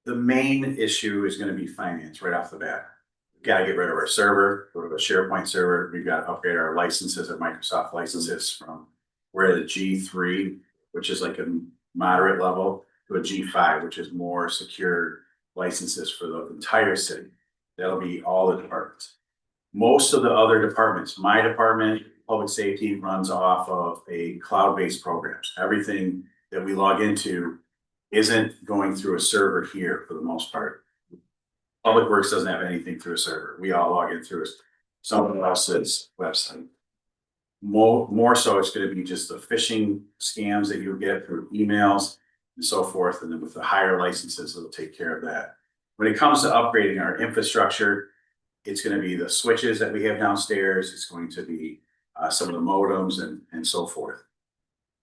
the main issue is gonna be finance right off the bat. We've gotta get rid of our server, go to the SharePoint server. We've got to upgrade our licenses, our Microsoft licenses from, we're at a G3, which is like a moderate level, to a G5, which is more secure licenses for the entire city. That'll be all the departments. Most of the other departments, my department, public safety, runs off of a cloud-based programs. Everything that we log into isn't going through a server here for the most part. Public Works doesn't have anything through a server. We all log in through someone else's website. More so, it's gonna be just the phishing scams that you get through emails and so forth. And then with the higher licenses, it'll take care of that. When it comes to upgrading our infrastructure, it's gonna be the switches that we have downstairs. It's going to be some of the modems and so forth.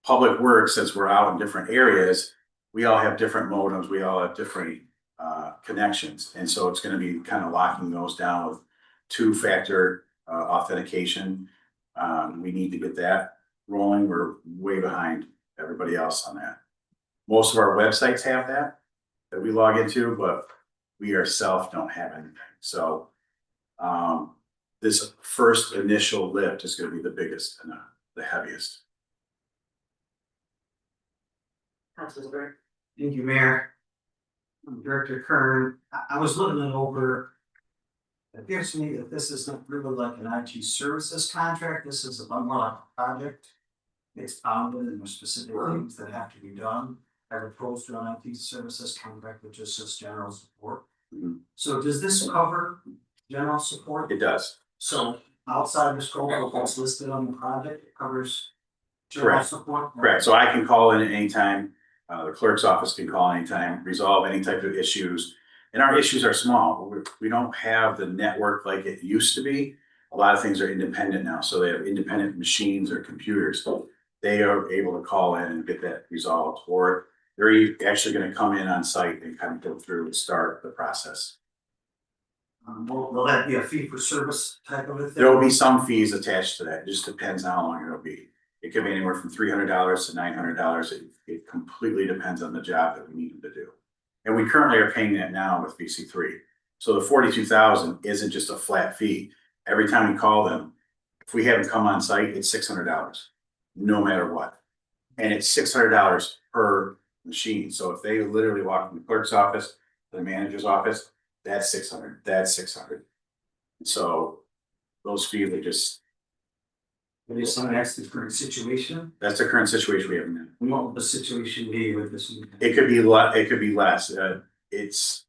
Public Works, since we're out in different areas, we all have different modems, we all have different connections. And so it's gonna be kind of locking those down with two-factor authentication. We need to get that rolling. We're way behind everybody else on that. Most of our websites have that we log into, but we ourselves don't have anything. So this first initial lift is gonna be the biggest and the heaviest. Councilor. Thank you, Mayor. Director Kern, I was looking it over. It appears to me that this isn't really like an IT services contract, this is more like a project. It's bounded and there's specific things that have to be done, as opposed to an IT services contract, which is just general support. So does this cover general support? It does. So outside the scope of what's listed on the project, it covers general Correct. support? Correct. So I can call in at any time. The clerk's office can call anytime, resolve any type of issues. And our issues are small. We don't have the network like it used to be. A lot of things are independent now, so they have independent machines or computers. They are able to call in and get that resolved, or they're actually gonna come in on site and kind of go through and start the process. Will that be a fee for service type of a thing? There will be some fees attached to that. It just depends on how long it'll be. It could be anywhere from $300 to $900. It completely depends on the job that we need them to do. And we currently are paying that now with VC3. So the 42,000 isn't just a flat fee. Every time we call them, if we haven't come on site, it's $600, no matter what. And it's $600 per machine. So if they literally walk from the clerk's office to the manager's office, that's 600, that's 600. So those fees are just, But if someone asks the current situation, that's the current situation we have now. what will the situation be with this? It could be it could be less.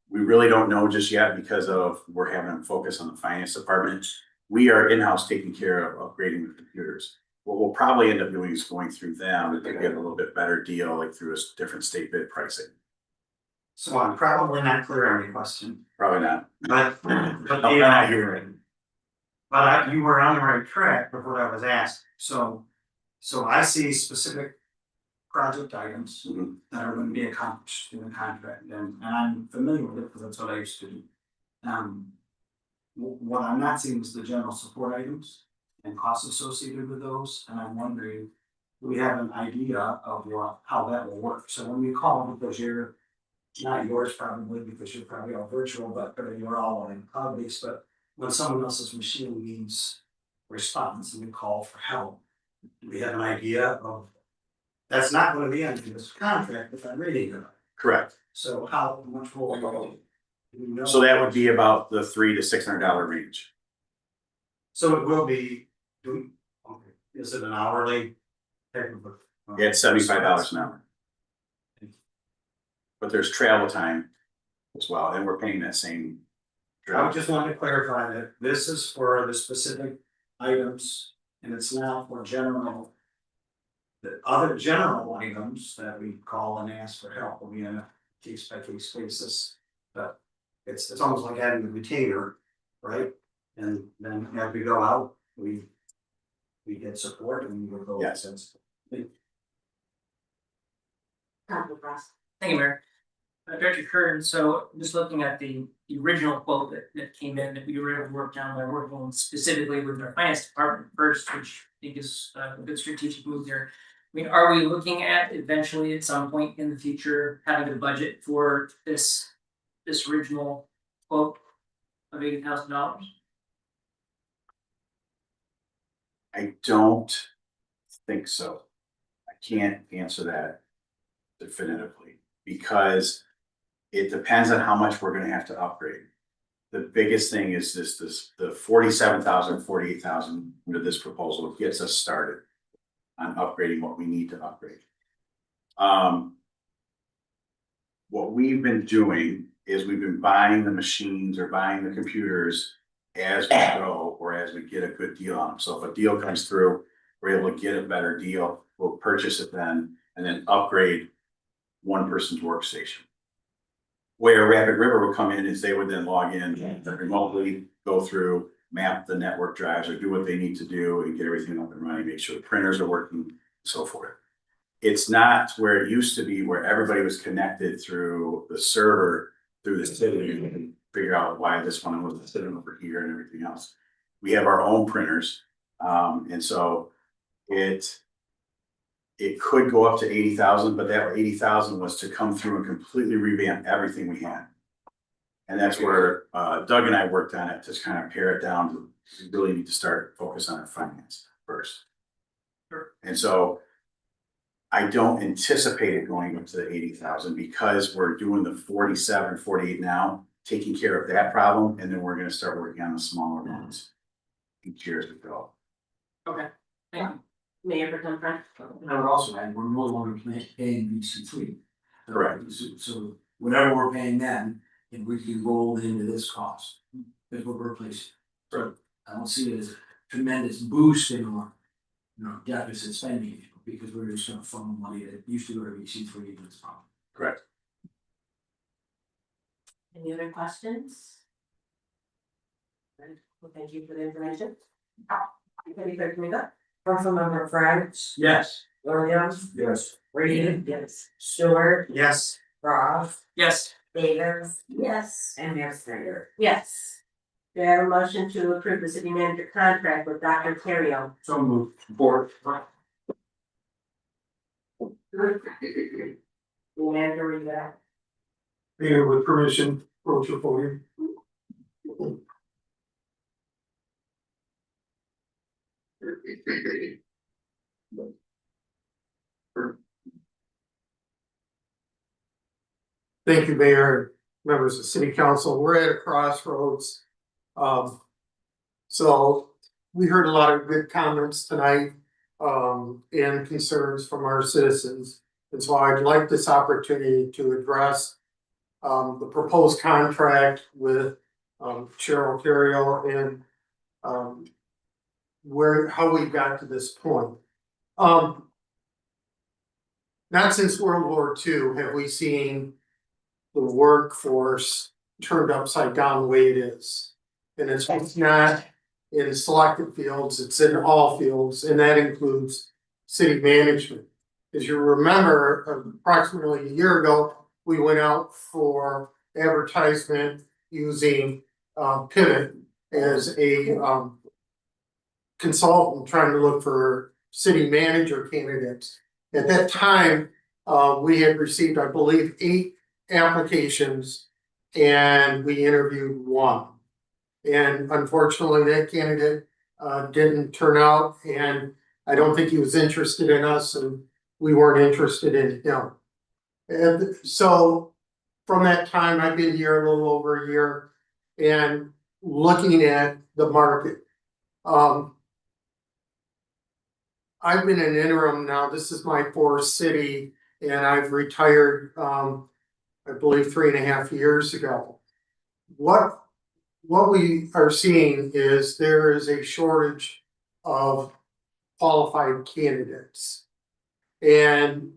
We really don't know just yet because of, we're having a focus on the finance department. We are in-house taking care of upgrading the computers. What we'll probably end up doing is going through them to get a little bit better deal, like through a different state bid pricing. So I'm probably not clear on your question, Probably not. but I'm not hearing. you were on the right track with what I was asked, so I see specific project items Mhm. that are gonna be accomplished in the contract, and I'm familiar with it, because that's what I used to do. What I'm not seeing is the general support items and costs associated with those, and I'm wondering, do we have an idea of how that will work? So when we call, because you're, not yours probably, because you're probably all virtual, but you're all in cloud based, but when someone else's machine needs response and we call for help, do we have an idea of, that's not gonna be under this contract if I'm reading it. Correct. So how much will do we know? So that would be about the $300 to $600 range. So it will be, is it an hourly type of? It's $75 an hour. But there's travel time as well, and we're paying that same. I just wanted to clarify that this is for the specific items and it's not for general. The other general items that we call and ask for help will be on a case by case basis. But it's almost like having a retainer, right? And then as we go out, we get support and we go. Yes. Thank you, Mayor. Director Kern, so just looking at the original quote that came in, that we were able to work down, we're working specifically with our finance department first, which I think is a good strategic move there. I mean, are we looking at eventually at some point in the future having a budget for this original quote of $80,000? I don't think so. I can't answer that definitively because it depends on how much we're gonna have to upgrade. The biggest thing is the 47,000, 48,000 under this proposal gets us started on upgrading what we need to upgrade. What we've been doing is we've been buying the machines or buying the computers as we go or as we get a good deal on them. So if a deal comes through, we're able to get a better deal, we'll purchase it then and then upgrade one person's workstation. Where Rapid River would come in is they would then log in remotely, go through, map the network drives or do what they need to do and get everything up and running, make sure the printers are working, and so forth. It's not where it used to be where everybody was connected through the server, through the city, and figure out why this one was sitting over here and everything else. We have our own printers, and so it could go up to 80,000, but that 80,000 was to come through and completely revamp everything we had. And that's where Doug and I worked on it to kind of pare it down to we really need to start focus on our finance first. Sure. And so I don't anticipate it going up to the 80,000 because we're doing the 47, 48 now, taking care of that problem, and then we're gonna start working on the smaller ones each year as we go. Okay, thank you. Mayor for Democrat. And I would also add, we're no longer paying VC3. Correct. So whatever we're paying then, it would be rolled into this cost, because we're replacing. So I don't see it as a tremendous boost in our, deficit spending, because we're just gonna fund money that used to go to VC3 into this problem. Correct. Any other questions? Right, well, thank you for the information. Any clerk Domingo? Councilmember French. Yes. Williams. Yes. Reed. Yes. Stewart. Yes. Ross. Yes. Davis. Yes. And Mayor Snyder. Yes. Do I have a motion to approve the city manager contract with Dr. Terrio? So moved. Support. Manager, you got? Mayor, with permission, approach your podium. Thank you, Mayor, members of City Council. We're at a crossroads. So we heard a lot of good comments tonight, and concerns from our citizens. And so I'd like this opportunity to address the proposed contract with Cheryl Terrio and how we got to this point. Not since World War II have we seen the workforce turned upside down the way it is. And it's not in selected fields, it's in all fields, and that includes city management. As you remember, approximately a year ago, we went out for advertisement using Pivot as a consultant trying to look for city manager candidates. At that time, we had received, I believe, 8 applications and we interviewed 1. And unfortunately, that candidate didn't turn out, and I don't think he was interested in us and we weren't interested in him. And so from that time, I've been here a little over a year and looking at the market. I've been an interim now. This is my 4th city and I've retired, I believe 3.5 years ago. What we are seeing is there is a shortage of qualified candidates. And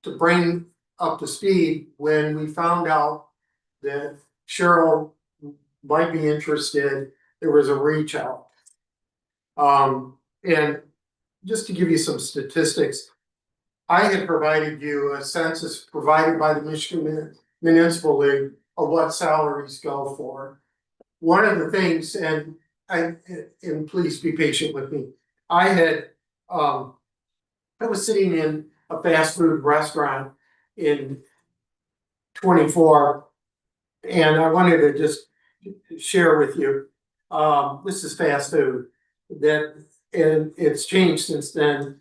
to bring up to speed, when we found out that Cheryl might be interested, there was a reach out. And just to give you some statistics, I had provided you a census provided by the Michigan Municipal League of what salaries go for. One of the things, and please be patient with me, I was sitting in a fast food restaurant in 24, and I wanted to just share with you, this is fast food, and it's changed since then.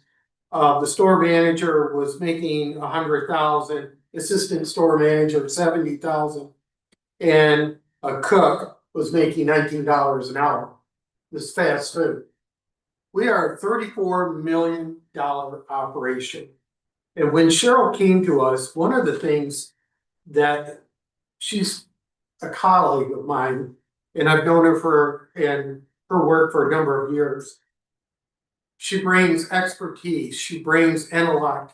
The store manager was making 100,000, assistant store manager 70,000, and a cook was making $19 an hour. This fast food. We are a $34 million operation. And when Cheryl came to us, one of the things that she's a colleague of mine, and I've known her and her work for a number of years. She brings expertise, she brings intellect,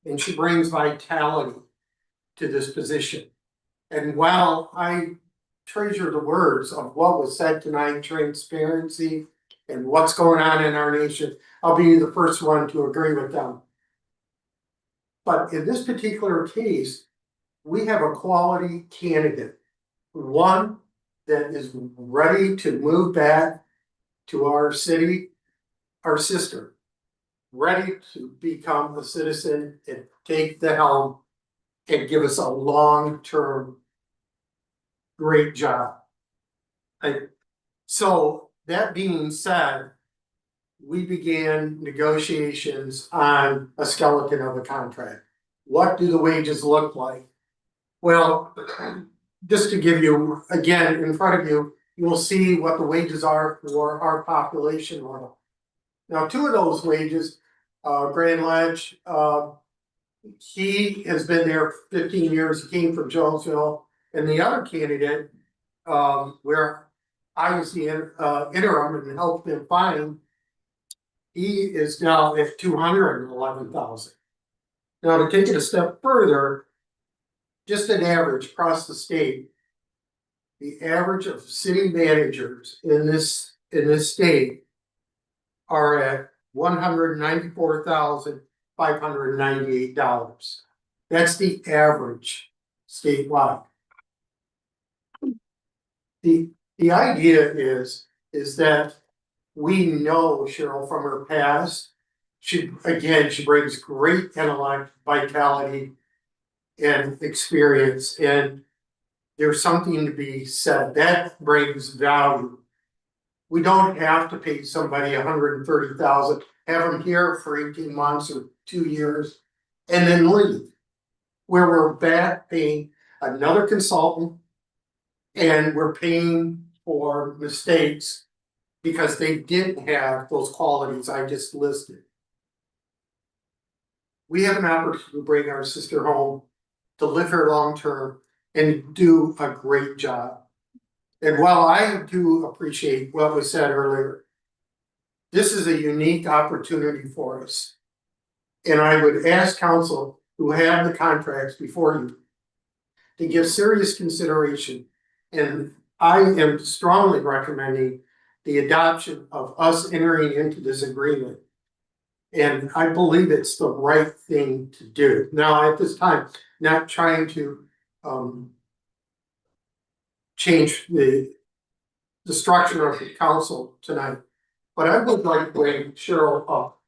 and she brings vitality to this position. And while I treasure the words of what was said tonight, transparency, and what's going on in our nation, I'll be the first one to agree with them. But in this particular case, we have a quality candidate, one that is ready to move back to our city, our sister, ready to become a citizen and take the helm and give us a long-term great job. So that being said, we began negotiations on a skeleton of a contract. What do the wages look like? Well, just to give you, again, in front of you, you will see what the wages are for our population level. Now, 2 of those wages, Grand Ledge, he has been there for 15 years, he came from Jonesville, and the other candidate, where I was the interim and helped him find, he is now at 211,000. Now, to take it a step further, just an average across the state, the average of city managers in this state are at $194,598. That's the average statewide. The idea is that we know Cheryl from her past. She brings great intellect, vitality, and experience, and there's something to be said that brings value. We don't have to pay somebody $130,000, have them here for 18 months or 2 years, and then leave. Where we're back paying another consultant, and we're paying for mistakes because they didn't have those qualities I just listed. We have an opportunity to bring our sister home, to live here long term, and do a great job. And while I do appreciate what was said earlier, this is a unique opportunity for us. And I would ask council who have the contracts before you to give serious consideration. And I am strongly recommending the adoption of us entering into this agreement. And I believe it's the right thing to do. Now, at this time, not trying to change the structure of the council tonight, but I would like to bring Cheryl up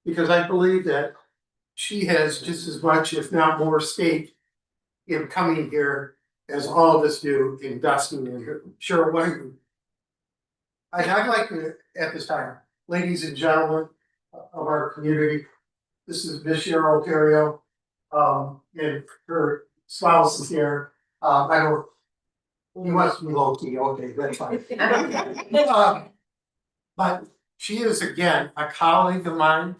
because I believe that she has just as much, if not more, stake in coming here as all of us do investing in her. Cheryl, what are you? I'd like to, at this time, ladies and gentlemen of our community, this is Miss Cheryl Terrio, and her spouse is here. I don't. He wants to be low key. Okay, that's fine. But she is again a colleague of mine.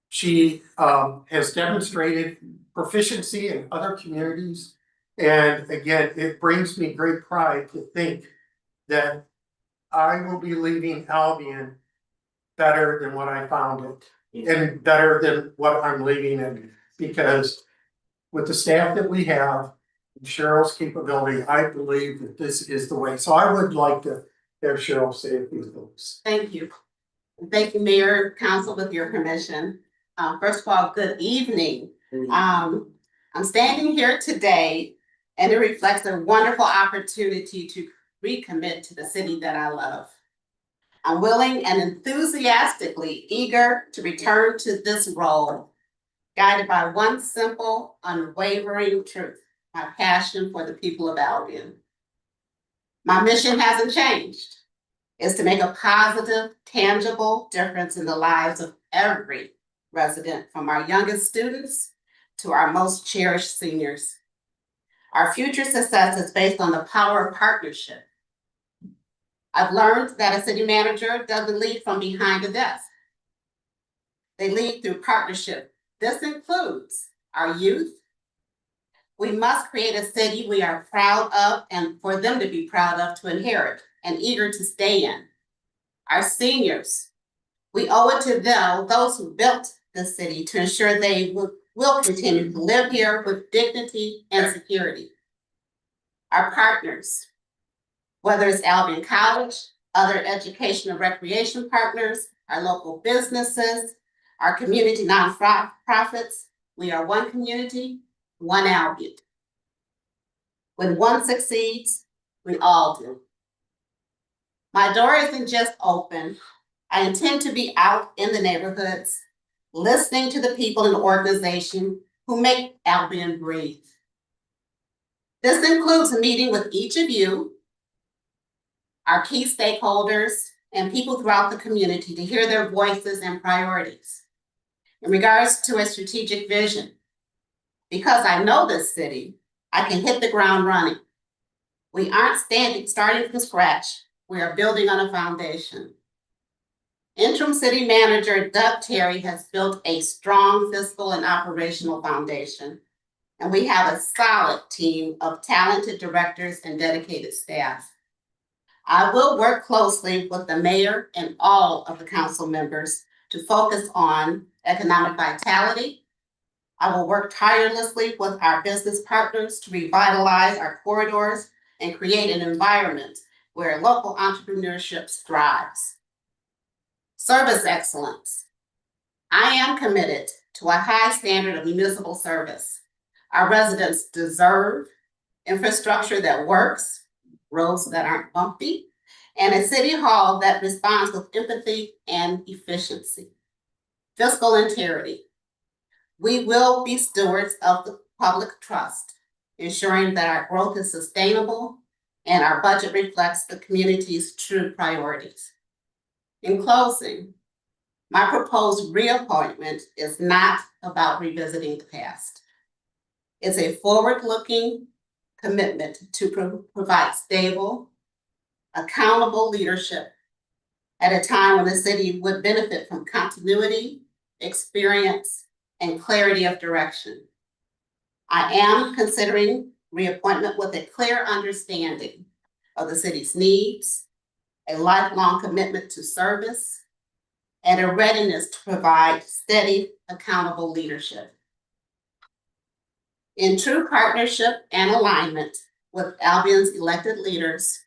She has demonstrated proficiency in other communities, and again, it brings me great pride to think that I will be leaving Albion better than what I found it, and better than what I'm leaving it, because with the staff that we have, Cheryl's capability, I believe that this is the way. So I would like to have Cheryl say a few things. Thank you. Thank you, Mayor, Council, with your permission. First of all, good evening. I'm standing here today and it reflects a wonderful opportunity to recommit to the city that I love. I'm willing and enthusiastically eager to return to this role, guided by one simple, unwavering truth: my passion for the people of Albion. My mission hasn't changed. It's to make a positive, tangible difference in the lives of every resident, from our youngest students to our most cherished seniors. Our future success is based on the power of partnership. I've learned that a city manager doesn't lead from behind a desk. They lead through partnership. This includes our youth. We must create a city we are proud of and for them to be proud of to inherit and eager to stay in. Our seniors, we owe it to them, those who built the city, to ensure they will continue to live here with dignity and security. Our partners, whether it's Albion College, other education and recreation partners, our local businesses, our community nonprofits, we are one community, one Albion. When one succeeds, we all do. My door isn't just open. I intend to be out in the neighborhoods, listening to the people and organizations who make Albion breathe. This includes a meeting with each of you, our key stakeholders, and people throughout the community to hear their voices and priorities. In regards to a strategic vision, because I know this city, I can hit the ground running. We aren't starting from scratch. We are building on a foundation. Interim City Manager Doug Terry has built a strong fiscal and operational foundation, and we have a solid team of talented directors and dedicated staff. I will work closely with the mayor and all of the council members to focus on economic vitality. I will work tirelessly with our business partners to revitalize our corridors and create an environment where local entrepreneurship thrives. Service excellence. I am committed to a high standard of municipal service. Our residents deserve infrastructure that works, roads that aren't bumpy, and a city hall that responds with empathy and efficiency. Fiscal integrity. We will be stewards of the public trust, ensuring that our growth is sustainable and our budget reflects the community's true priorities. In closing, my proposed reappointment is not about revisiting the past. It's a forward-looking commitment to provide stable, accountable leadership at a time when the city would benefit from continuity, experience, and clarity of direction. I am considering reappointment with a clear understanding of the city's needs, a lifelong commitment to service, and a readiness to provide steady, accountable leadership. In true partnership and alignment with Albion's elected leaders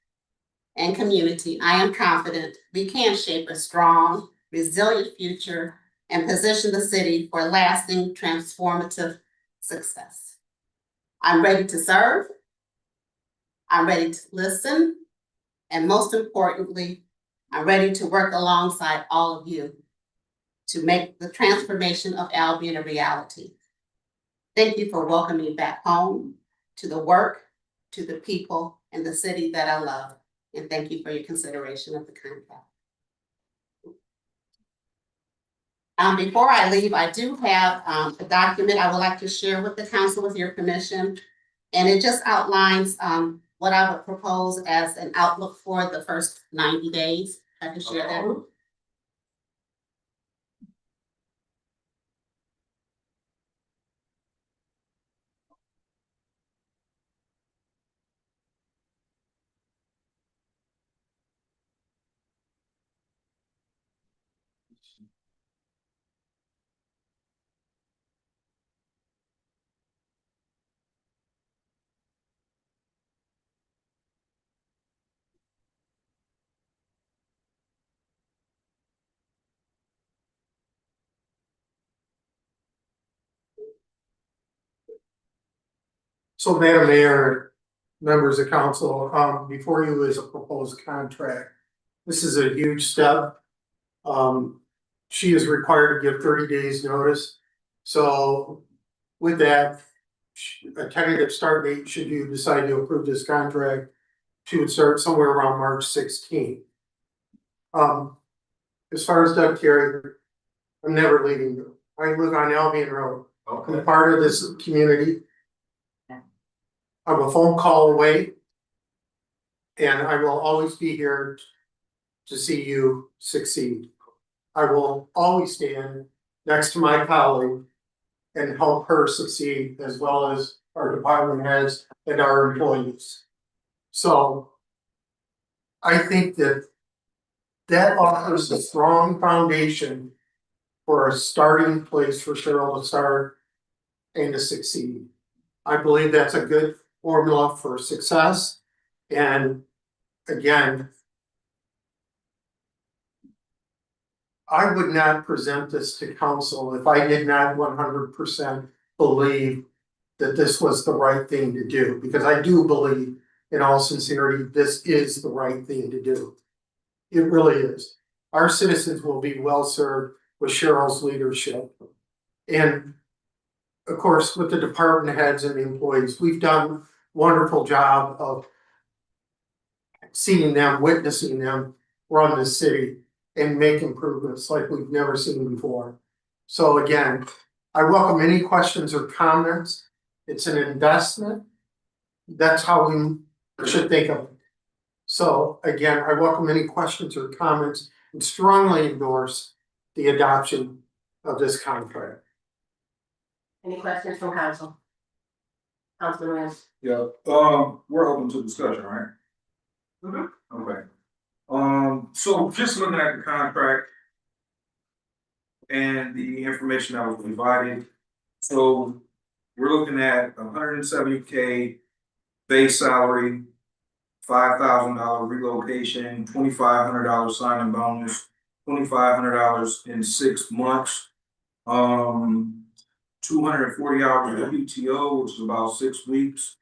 and community, I am confident we can shape a strong, resilient future and position the city for lasting transformative success. I'm ready to serve, I'm ready to listen, and most importantly, I'm ready to work alongside all of you to make the transformation of Albion a reality. Thank you for welcoming me back home, to the work, to the people, and the city that I love. And thank you for your consideration of the contract. Before I leave, I do have a document I would like to share with the council with your permission. And it just outlines what I would propose as an outlook for the first 90 days. I can share that. So Madam Mayor, members of council, before you is a proposed contract. This is a huge step. She is required to give 30 days notice. So with that, a tentative start date, should you decide to approve this contract, she would start somewhere around March 16th. As far as Doug Carey, I'm never leaving you. I live on Albion Road. I'm part of this community. I'm a phone call away. And I will always be here to see you succeed. I will always stand next to my colleague and help her succeed, as well as our department heads and our employees. So I think that offers a strong foundation for a starting place for Cheryl to start and to succeed. I believe that's a good formula for success. And again, I would not present this to council if I did not 100% believe that this was the right thing to do, because I do believe in all sincerity, this is the right thing to do. It really is. Our citizens will be well served with Cheryl's leadership. And of course, with the department heads and the employees, we've done a wonderful job of seeing them, witnessing them run the city and make improvements like we've never seen before. So again, I welcome any questions or comments. It's an investment. That's how we should think of it. So again, I welcome any questions or comments and strongly endorse the adoption of this contract. Any questions from council? Councilman Williams? Yeah, we're open to discussion, right? Okay. So just looking at the contract and the information that was provided, so we're looking at 170K base salary, $5,000 relocation, $2,500 signing bonus, $2,500 in 6 months. 240 hours of PTO, which is about 6 weeks.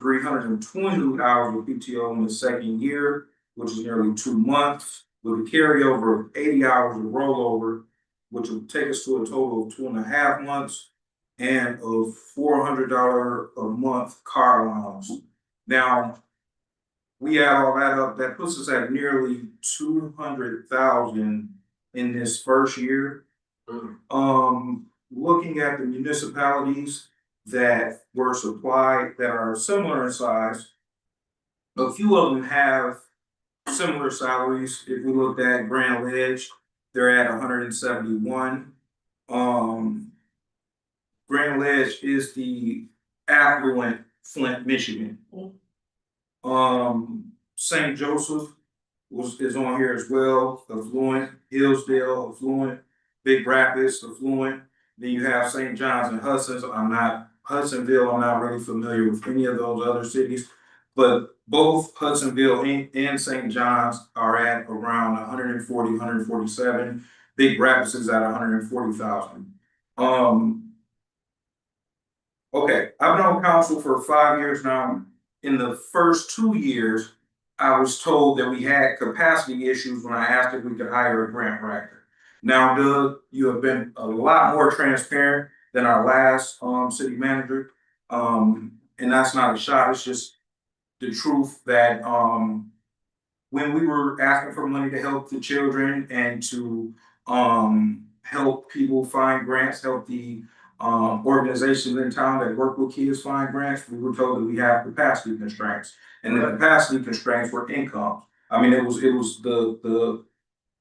320 hours of PTO in the second year, which is nearly 2 months, with a carryover of 80 hours of rollover, which will take us to a total of 2.5 months, and a $400 a month car allowance. Now, we add all that up, that puts us at nearly 200,000 in this first year. Looking at the municipalities that were supplied that are similar in size, a few of them have similar salaries. If we looked at Grand Ledge, they're at 171. Grand Ledge is the affluent Flint, Michigan. St. Joseph is on here as well, affluent. Hillsdale, affluent. Big Rapids, affluent. Then you have St. John's and Hudsonville. I'm not really familiar with any of those other cities, but both Hudsonville and St. John's are at around 140, 147. Big Rapids is at 140,000. Okay, I've been on council for 5 years now. In the first 2 years, I was told that we had capacity issues when I asked if we could hire a grant writer. Now, Doug, you have been a lot more transparent than our last city manager. And that's not a shot, it's just the truth that when we were asking for money to help the children and to help people find grants, help the organizations in town that work with kids find grants, we were told that we have capacity constraints. And the capacity constraints were income. I mean, it was the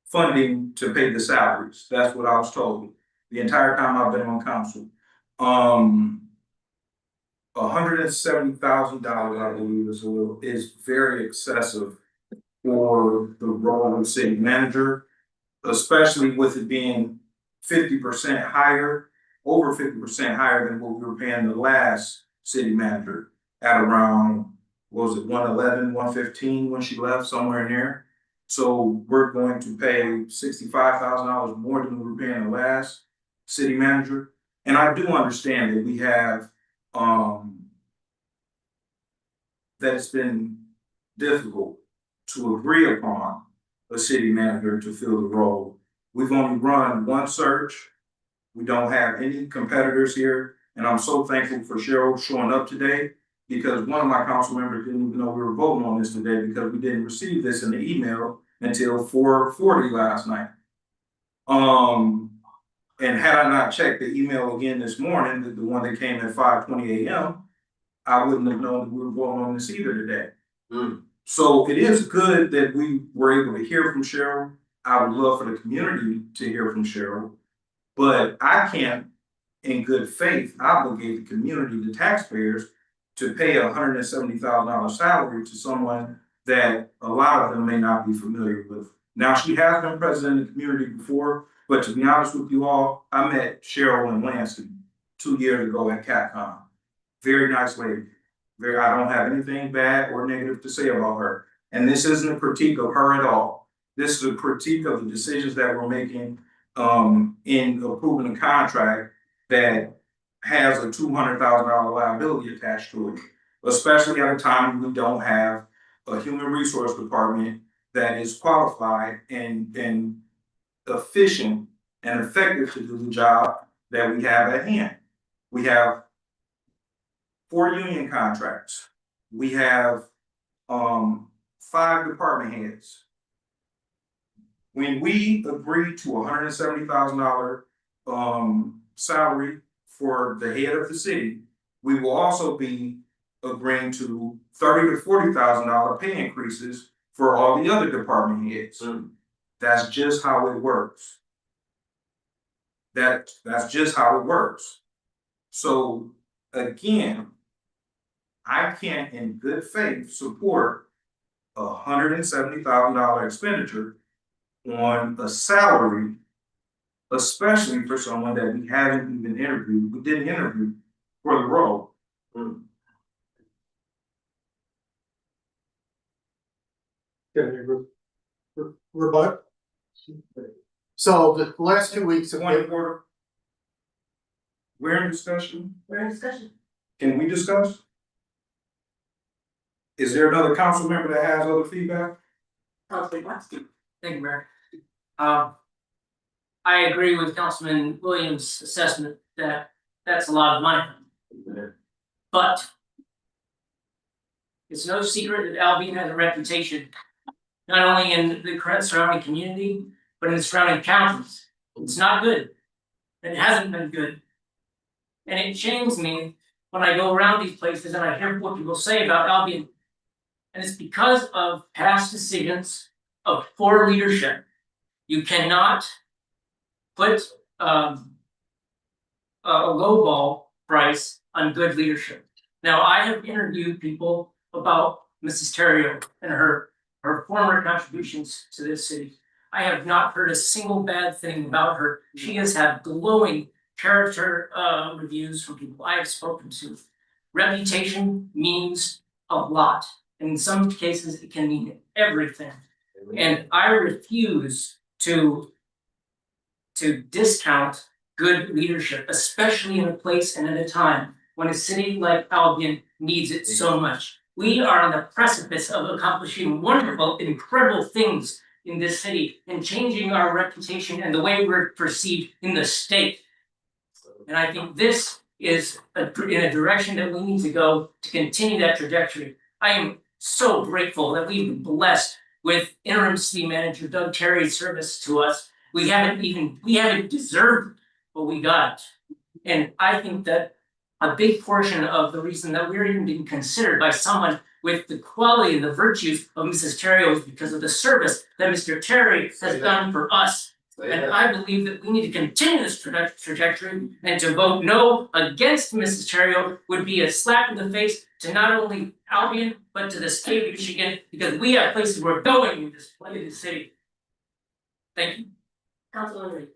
funding to pay the salaries. That's what I was told the entire time I've been on council. $170,000, I believe, is very excessive for the role of city manager, especially with it being 50% higher, over 50% higher than what we were paying the last city manager at around, what was it, 111, 115 when she left, somewhere in there. So we're going to pay $65,000 more than we were paying the last city manager. And I do understand that we have, that it's been difficult to agree upon a city manager to fill the role. We've only run one search. We don't have any competitors here. And I'm so thankful for Cheryl showing up today, because one of my council members didn't even know we were voting on this today, because we didn't receive this in the email until 4:40 last night. And had I not checked the email again this morning, the one that came at 5:20 a.m., I wouldn't have known that we were voting on this either today. So it is good that we were able to hear from Cheryl. I would love for the community to hear from Cheryl, but I can't, in good faith, obligate the community, the taxpayers, to pay a $170,000 salary to someone that a lot of them may not be familiar with. Now, she has been president of the community before, but to be honest with you all, I met Cheryl in Lansing 2 years ago at Capcom. Very nice lady. I don't have anything bad or negative to say about her. And this isn't a critique of her at all. This is a critique of the decisions that we're making in approving a contract that has a $200,000 liability attached to it, especially at a time when we don't have a human resource department that is qualified and efficient and effective to do the job that we have at hand. We have 4 union contracts. We have 5 department heads. When we agree to $170,000 salary for the head of the city, we will also be agreeing to $30,000 to $40,000 pay increases for all the other department heads. That's just how it works. That's just how it works. So again, I can't in good faith support a $170,000 expenditure on a salary, especially for someone that we haven't even interviewed. We didn't interview for the role. rebut? So the last 2 weeks have Point been, of order. We're in discussion. We're in discussion. Can we discuss? Is there another council member that has other feedback? Councilman Watson. Thank you, Mayor. I agree with Councilman Williams' assessment that that's a lot of money. But it's no secret that Albion has a reputation, not only in the current surrounding community, but in the surrounding counties. It's not good. It hasn't been good. And it shames me when I go around these places and I hear what people say about Albion. And it's because of past decisions of poor leadership. You cannot put a lowball price on good leadership. Now, I have interviewed people about Mrs. Terrio and her former contributions to this city. I have not heard a single bad thing about her. She has had glowing character reviews from people I have spoken to. Reputation means a lot. In some cases, it can mean everything. And I refuse to discount good leadership, especially in a place and at a time when a city like Albion needs it so much. We are on the precipice of accomplishing wonderful, incredible things in this city and changing our reputation and the way we're perceived in the state. And I think this is in a direction that we need to go to continue that trajectory. I am so grateful that we've been blessed with interim city manager Doug Terry's service to us. We haven't deserved it, but we got it. And I think that a big portion of the reason that we're even being considered by someone with the quality and the virtues of Mrs. Terry is because of the service that Mr. Terry has done for us. And I believe that we need to continue this trajectory, and to vote no against Mrs. Terrio would be a slap in the face to not only Albion, but to the state of Michigan, because we have places we're going in this city. Thank you. Councilman Reed.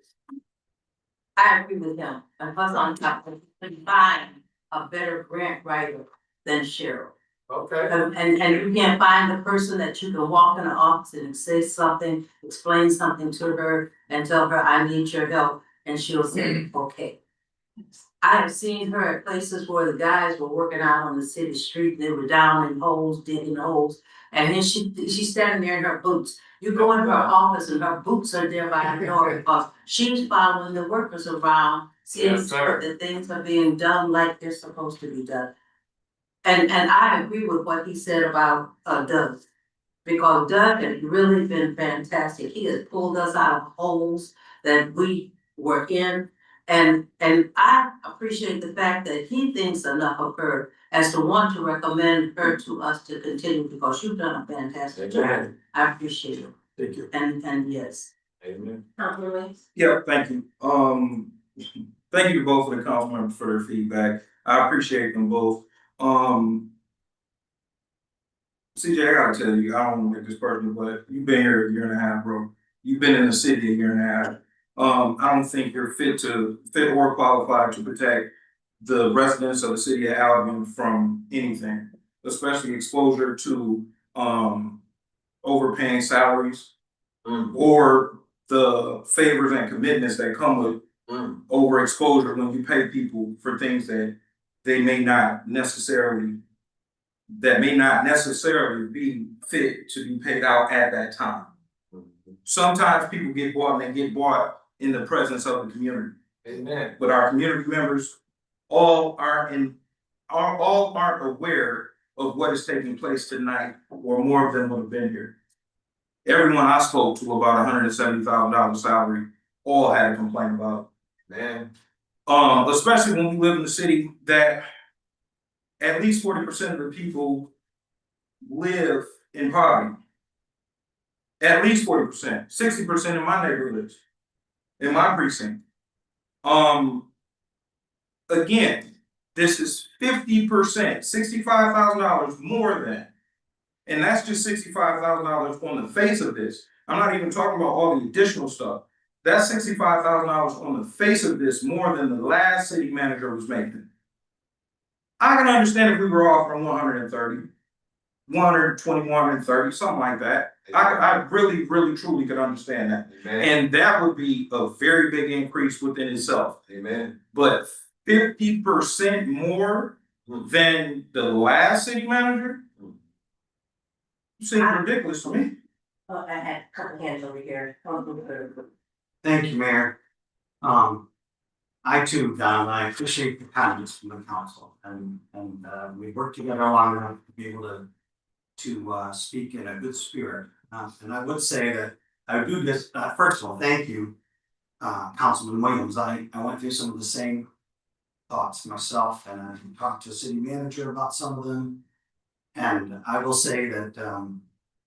I agree with him, and plus on top of it, find a better grant writer than Cheryl. okay, And you can't find the person that you can walk in the office and say something, explain something to her and tell her, I need your help, and she'll say, okay. I have seen her at places where the guys were working out on the city street, they were down in holes, digging holes, and then she's standing there in her boots. You go in her office and her boots are there by the door because she's following the workers around, seeing that things are being done like they're supposed to be done. And I agree with what he said about Doug, because Doug has really been fantastic. He has pulled us out of holes that we were in. And I appreciate the fact that he thinks enough of her as to want to recommend her to us to continue, because you've done a fantastic job. I appreciate it. Thank you. And yes. Amen. Councilman Williams. Yeah, thank you. Thank you to both of the council members for their feedback. I appreciate them both. CJ, I gotta tell you, I don't wanna make this personal, but you've been here a year and a half, bro. You've been in the city a year and a half. I don't think you're fit or qualified to protect the residents of the city of Albion from anything, especially exposure to overpaying salaries or the favors and commitments that come with overexposure when you pay people for things that may not necessarily be fit to be paid out at that time. Sometimes people get bought and they get bought in the presence of the community. Amen. But our community members all aren't aware of what is taking place tonight, or more of them would have been here. Everyone I spoke to about $170,000 salary all had a complaint about it. Man. Especially when we live in a city that at least 40% of the people live in poverty. At least 40%, 60% in my neighborhoods, in my precinct. Again, this is 50%, $65,000 more than. And that's just $65,000 on the face of this. I'm not even talking about all the additional stuff. That's $65,000 on the face of this, more than the last city manager was making. I can understand if we were offering 130, 120, 130, something like that. I really, really, truly could understand that. And that would be a very big increase within itself. Amen. But 50% more than the last city manager? Seems ridiculous to me. Oh, I had a couple hands over here. Thank you, Mayor. I too, Don, I appreciate the comments from the council and, we worked together long enough to be able to speak in a good spirit. And I would say that I would do this, first of all, thank you, Councilman Williams. I went through some of the same thoughts myself and I talked to the city manager about some of them. And I will say that,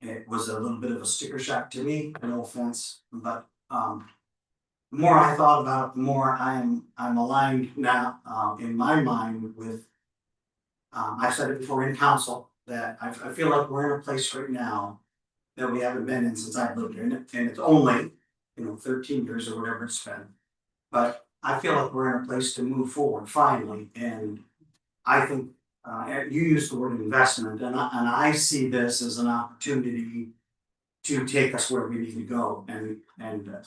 it was a little bit of a sticker shock to me, no offense, but, the more I thought about it, the more I'm aligned now, in my mind with. I've said it before in council, that I feel like we're in a place right now that we haven't been in since I've lived here, and it's only, 13 years or whatever it's been. But I feel like we're in a place to move forward finally, and I think, you used the word investment, and I see this as an opportunity to take us where we need to go, and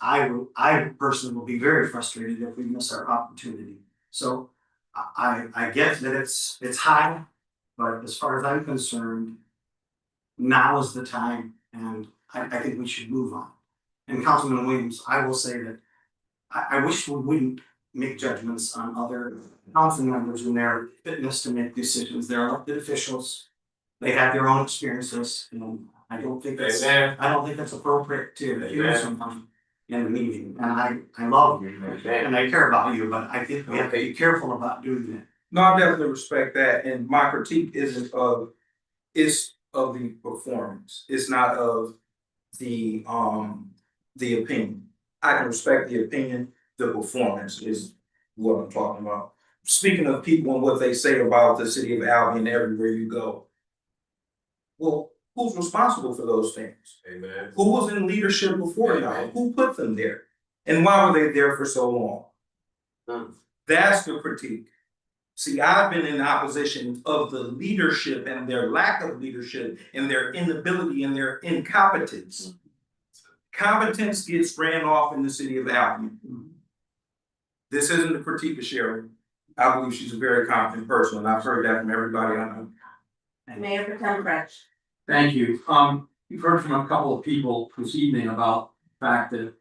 I personally will be very frustrated if we miss our opportunity. So I get that it's high, but as far as I'm concerned, now is the time, and I think we should move on. And Councilman Williams, I will say that I wish we wouldn't make judgments on other council members and their fitness to make decisions. They're elected officials. They have their own experiences, and I don't think that's appropriate to hear someone in the meeting. And I love you and I care about you, but I think we have to be careful about doing that. No, I definitely respect that, and my critique it's of the performance. It's not of the opinion. I can respect the opinion, the performance is what I'm talking about. Speaking of people and what they say about the city of Albion everywhere you go. Well, who's responsible for those things? Amen. Who was in leadership before now? Who put them there? And why were they there for so long? That's the critique. See, I've been in opposition of the leadership and their lack of leadership and their inability and their incompetence. Competence gets ran off in the city of Albion. This isn't a critique of Sharon. I believe she's a very competent person, and I've heard that from everybody I know. Mayor Pro Tem French. Thank you. You've heard from a couple of people this evening about the fact that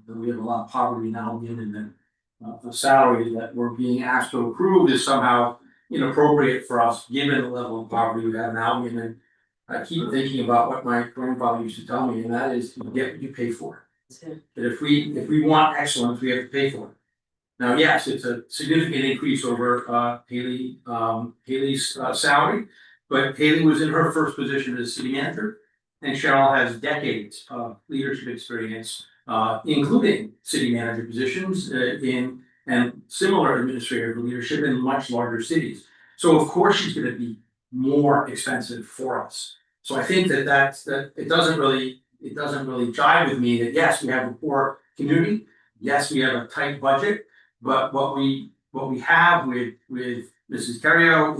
we have a lot of poverty now and that the salary that we're being asked to approve is somehow inappropriate for us, given the level of poverty we have now. And I keep thinking about what my grandfather used to tell me, and that is you get what you pay for. That if we want excellence, we have to pay for it. Now, yes, it's a significant increase over Haley's salary, but Haley was in her first position as city manager, and Cheryl has decades of leadership experience, including city manager positions and similar administrative leadership in much larger cities. So of course she's going to be more expensive for us. So I think that it doesn't really jive with me that yes, we have a poor community, yes, we have a tight budget, but what we have with Mrs. Terrio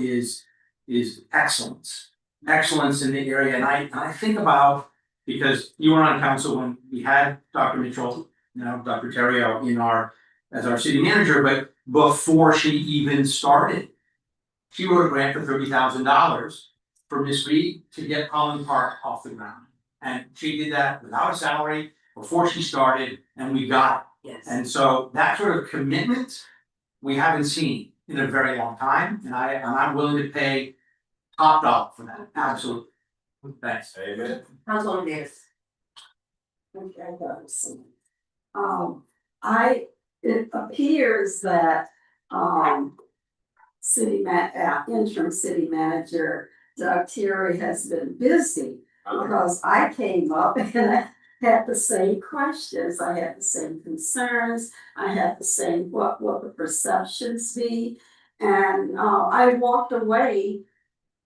is excellence in the area. And I think about, because you were on council when we had Dr. Mitchell, Dr. Terrio as our city manager, but before she even started, she wrote a grant for $30,000 for Miss Reed to get Holland Park off the ground. And she did that without a salary before she started, and we got it. Yes. And so that sort of commitment we haven't seen in a very long time, and I'm willing to pay top dollar for that, absolutely. Thanks. Amen. Councilwoman Davis. Okay, I got some. It appears that, interim city manager Doug Terry has been busy, because I came up and I had the same questions, I had the same concerns, I had the same, what the perceptions be? And, I walked away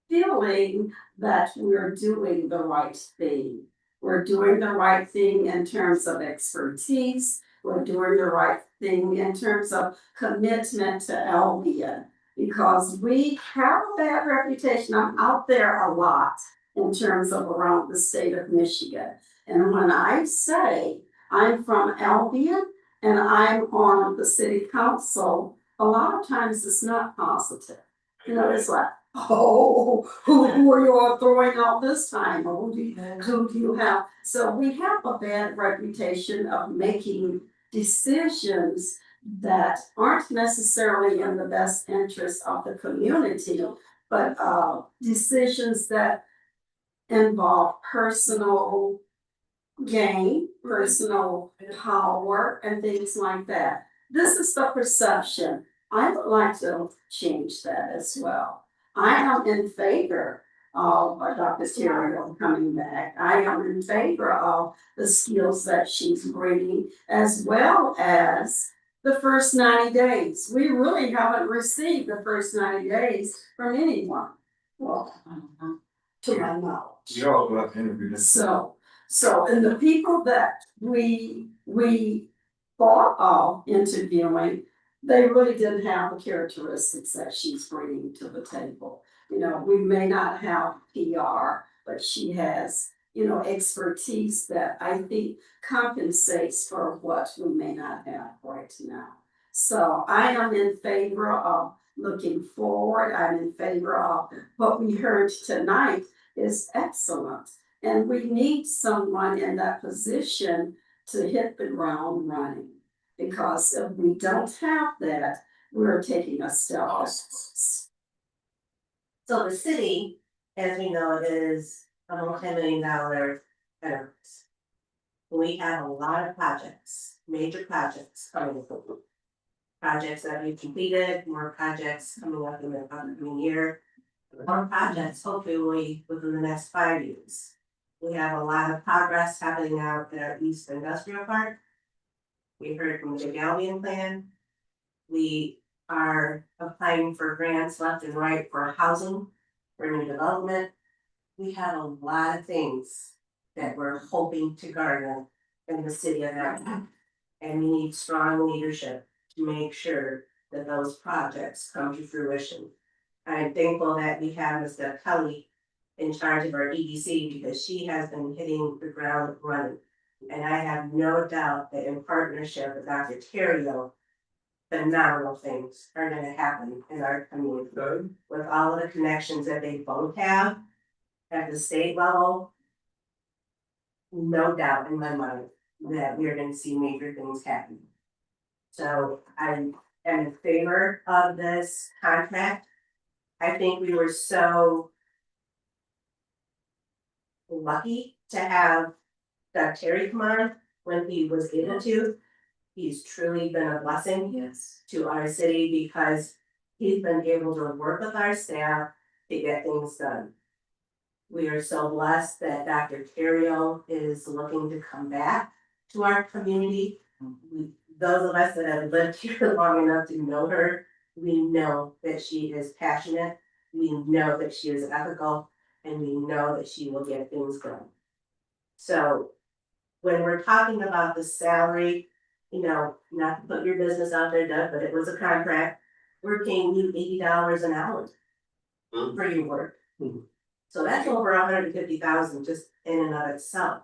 feeling that we're doing the right thing. We're doing the right thing in terms of expertise. We're doing the right thing in terms of commitment to Albion, because we have a bad reputation. I'm out there a lot, in terms of around the state of Michigan. And when I say I'm from Albion and I'm on the city council, a lot of times it's not positive. You know, it's like, oh, who are you all throwing out this time? Or who do you have? So we have a bad reputation of making decisions that aren't necessarily in the best interest of the community, but decisions that involve personal gain, personal power, and things like that. This is the perception. I would like to change that as well. I am in favor of Dr. Terrio coming back. I am in favor of the skills that she's bringing, as well as the first 90 days. We really haven't received the first 90 days from anyone. Well, to my knowledge. You all got to interview this. So, and the people that we thought of interviewing, they really didn't have the characteristics that she's bringing to the table. You know, we may not have PR, but she has, you know, expertise that I think compensates for what we may not have right now. So I am in favor of looking forward. I'm in favor of what we heard tonight is excellent. And we need someone in that position to hit the ground running. Because if we don't have that, we're taking a step backwards. So the city, as we know, is a multi-million-dollar enterprise. We have a lot of projects, major projects coming through. Projects that we've completed, more projects coming up in the upcoming year. More projects hopefully within the next 5 years. We have a lot of progress happening out at our East Industrial Park. We heard from the Big Albion plan. We are applying for grants left and right for housing, for new development. We have a lot of things that we're hoping to garner in the city of Albion. And we need strong leadership to make sure that those projects come to fruition. I'm thankful that we have Ms. Deb Kelly in charge of our EDC because she has been hitting the ground running. And I have no doubt that in partnership with Dr. Terrio, phenomenal things are gonna happen in our community. With all of the connections that they both have at the state level, no doubt in my mind that we're gonna see major things happen. So I am in favor of this contract. I think we were so lucky to have Dr. Terry come on when he was able to. He's truly been a blessing, yes, to our city because he's been able to work with our staff to get things done. We are so blessed that Dr. Terrio is looking to come back to our community. Those of us that have lived here long enough to know her, we know that she is passionate, we know that she is ethical, and we know that she will get things done. So when we're talking about the salary, you know, not to put your business out there, Doug, but it was a contract. We're paying you $80 an hour for your work. So that's over $150,000 just in and of itself.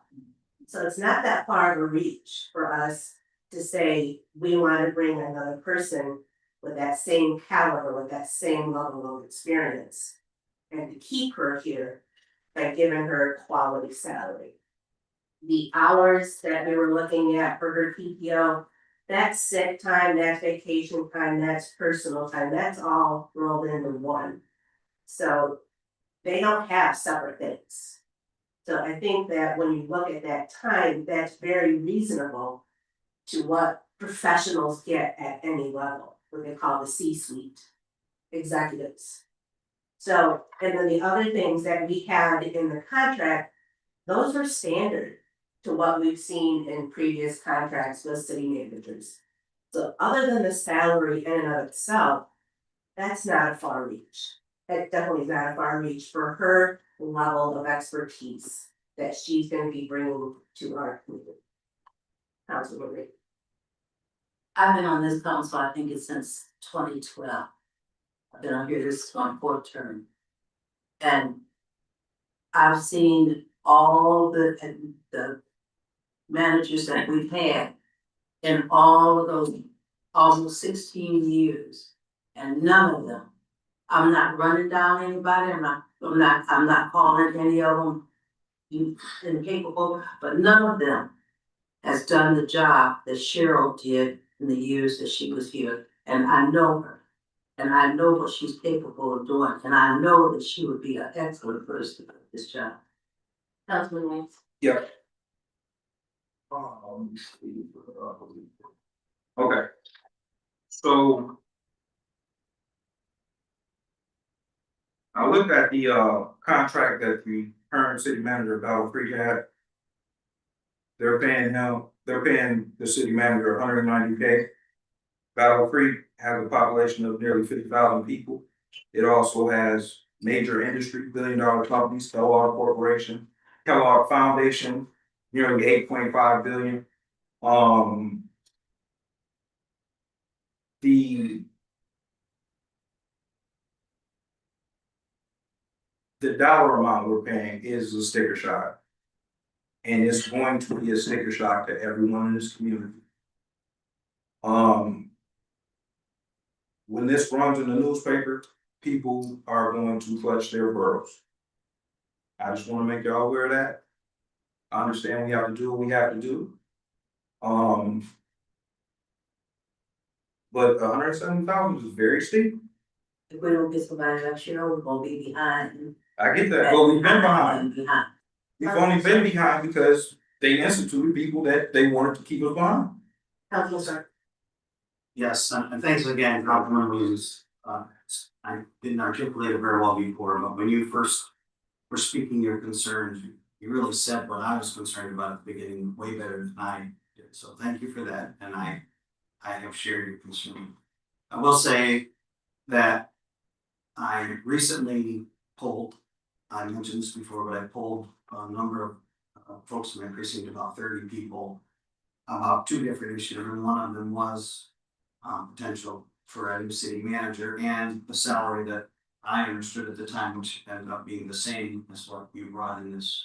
So it's not that far of a reach for us to say we want to bring another person with that same caliber, with that same level of experience, and to keep her here by giving her a quality salary. The hours that we were looking at for her PTO, that's sick time, that's vacation time, that's personal time, that's all rolled into one. So they don't have separate things. So I think that when you look at that time, that's very reasonable to what professionals get at any level, what they call the C-suite executives. So, and then the other things that we had in the contract, those were standard to what we've seen in previous contracts with city managers. So other than the salary in and of itself, that's not a far reach. That definitely is not a far reach for her level of expertise that she's gonna be bringing to our community. Councilwoman Reed. I've been on this council, I think it's since 2012. I've been on here, this is my fourth term. And I've seen all the managers that we've had in all of those almost 16 years, and none of them. I'm not running down anybody. I'm not calling any of them incapable, but none of them has done the job that Cheryl did in the years that she was here, and I know her. And I know what she's capable of doing, and I know that she would be an excellent person for this job. Councilman Wentz. Yep. Okay. So. I looked at the contract that the current city manager Battle Creek had. They're paying the city manager $190K. Battle Creek has a population of nearly 50,000 people. It also has major industry, billion-dollar companies, Kellogg Corporation, Kellogg Foundation, nearly 8.5 billion. The dollar amount we're paying is a sticker shock. And it's going to be a sticker shock to everyone in this community. When this runs in the newspaper, people are going to clutch their pearls. I just want to make y'all aware of that. I understand we have to do what we have to do. But 170,000 is very steep. If we don't get somebody like Cheryl, we're gonna be behind. I get that, but we've been behind. Behind. We've only been behind because they instituted people that they wanted to keep us behind. Councilman Stark. Yes, and thanks again, Councilman Williams. I didn't articulate it very well before, but when you first were speaking your concerns, you really said what I was concerned about at the beginning way better than I did. So thank you for that, and I have shared your concern. I will say that I recently polled, I mentioned this before, but I polled a number of folks in my precinct, about 30 people, about two different issues, and one of them was potential for a new city manager and the salary that I understood at the time, which ended up being the same as what you brought in this.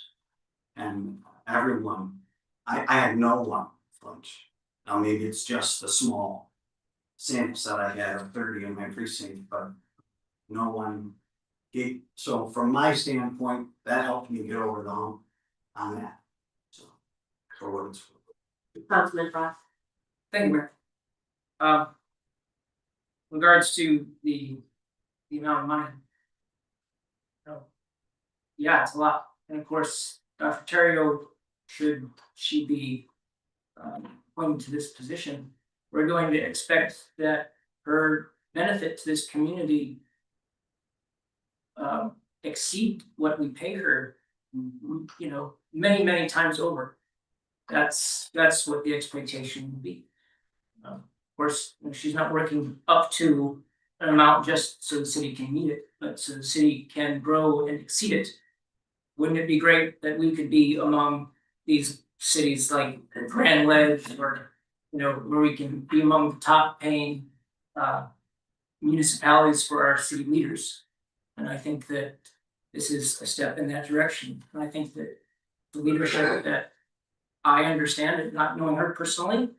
And everyone, I had no one flinch. Now maybe it's just a small sample set I had of 30 in my precinct, but no one gave. So from my standpoint, that helped me get over the hump on that. So for what it's worth. Councilman Frost. Thank you, Mayor. Regards to the amount of money. Yeah, it's a lot, and of course, Dr. Terrio, should she be appointed to this position, we're going to expect that her benefit to this community exceed what we pay her, many times over. That's what the expectation will be. Of course, she's not working up to an amount just so the city can meet it, but so the city can grow and exceed it. Wouldn't it be great that we could be among these cities like Grand Ledge, or where we can be among the top paying municipalities for our city leaders? And I think that this is a step in that direction. And I think that the leadership that I understand it, not knowing her personally,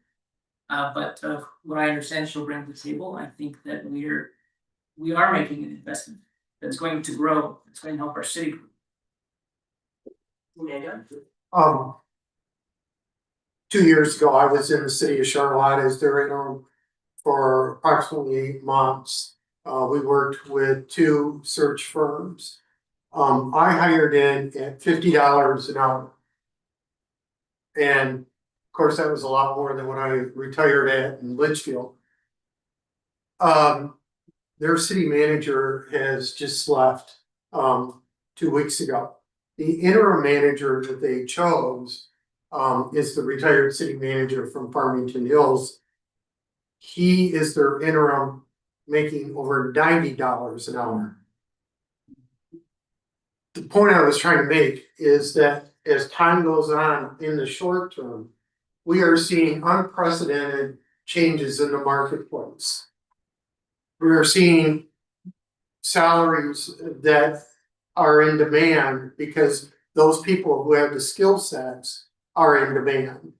but what I understand she'll bring to the table, I think that we are making an investment that's going to grow. It's going to help our city. Yeah. 2 years ago, I was in the city of Charlotte as their interim for approximately 8 months. We worked with 2 search firms. I hired in at $50 an hour. And of course, that was a lot more than when I retired at in Litchfield. Their city manager has just left 2 weeks ago. The interim manager that they chose is the retired city manager from Farmington Hills. He is their interim, making over $90 an hour. The point I was trying to make is that as time goes on in the short term, we are seeing unprecedented changes in the marketplace. We are seeing salaries that are in demand because those people who have the skill sets are in demand.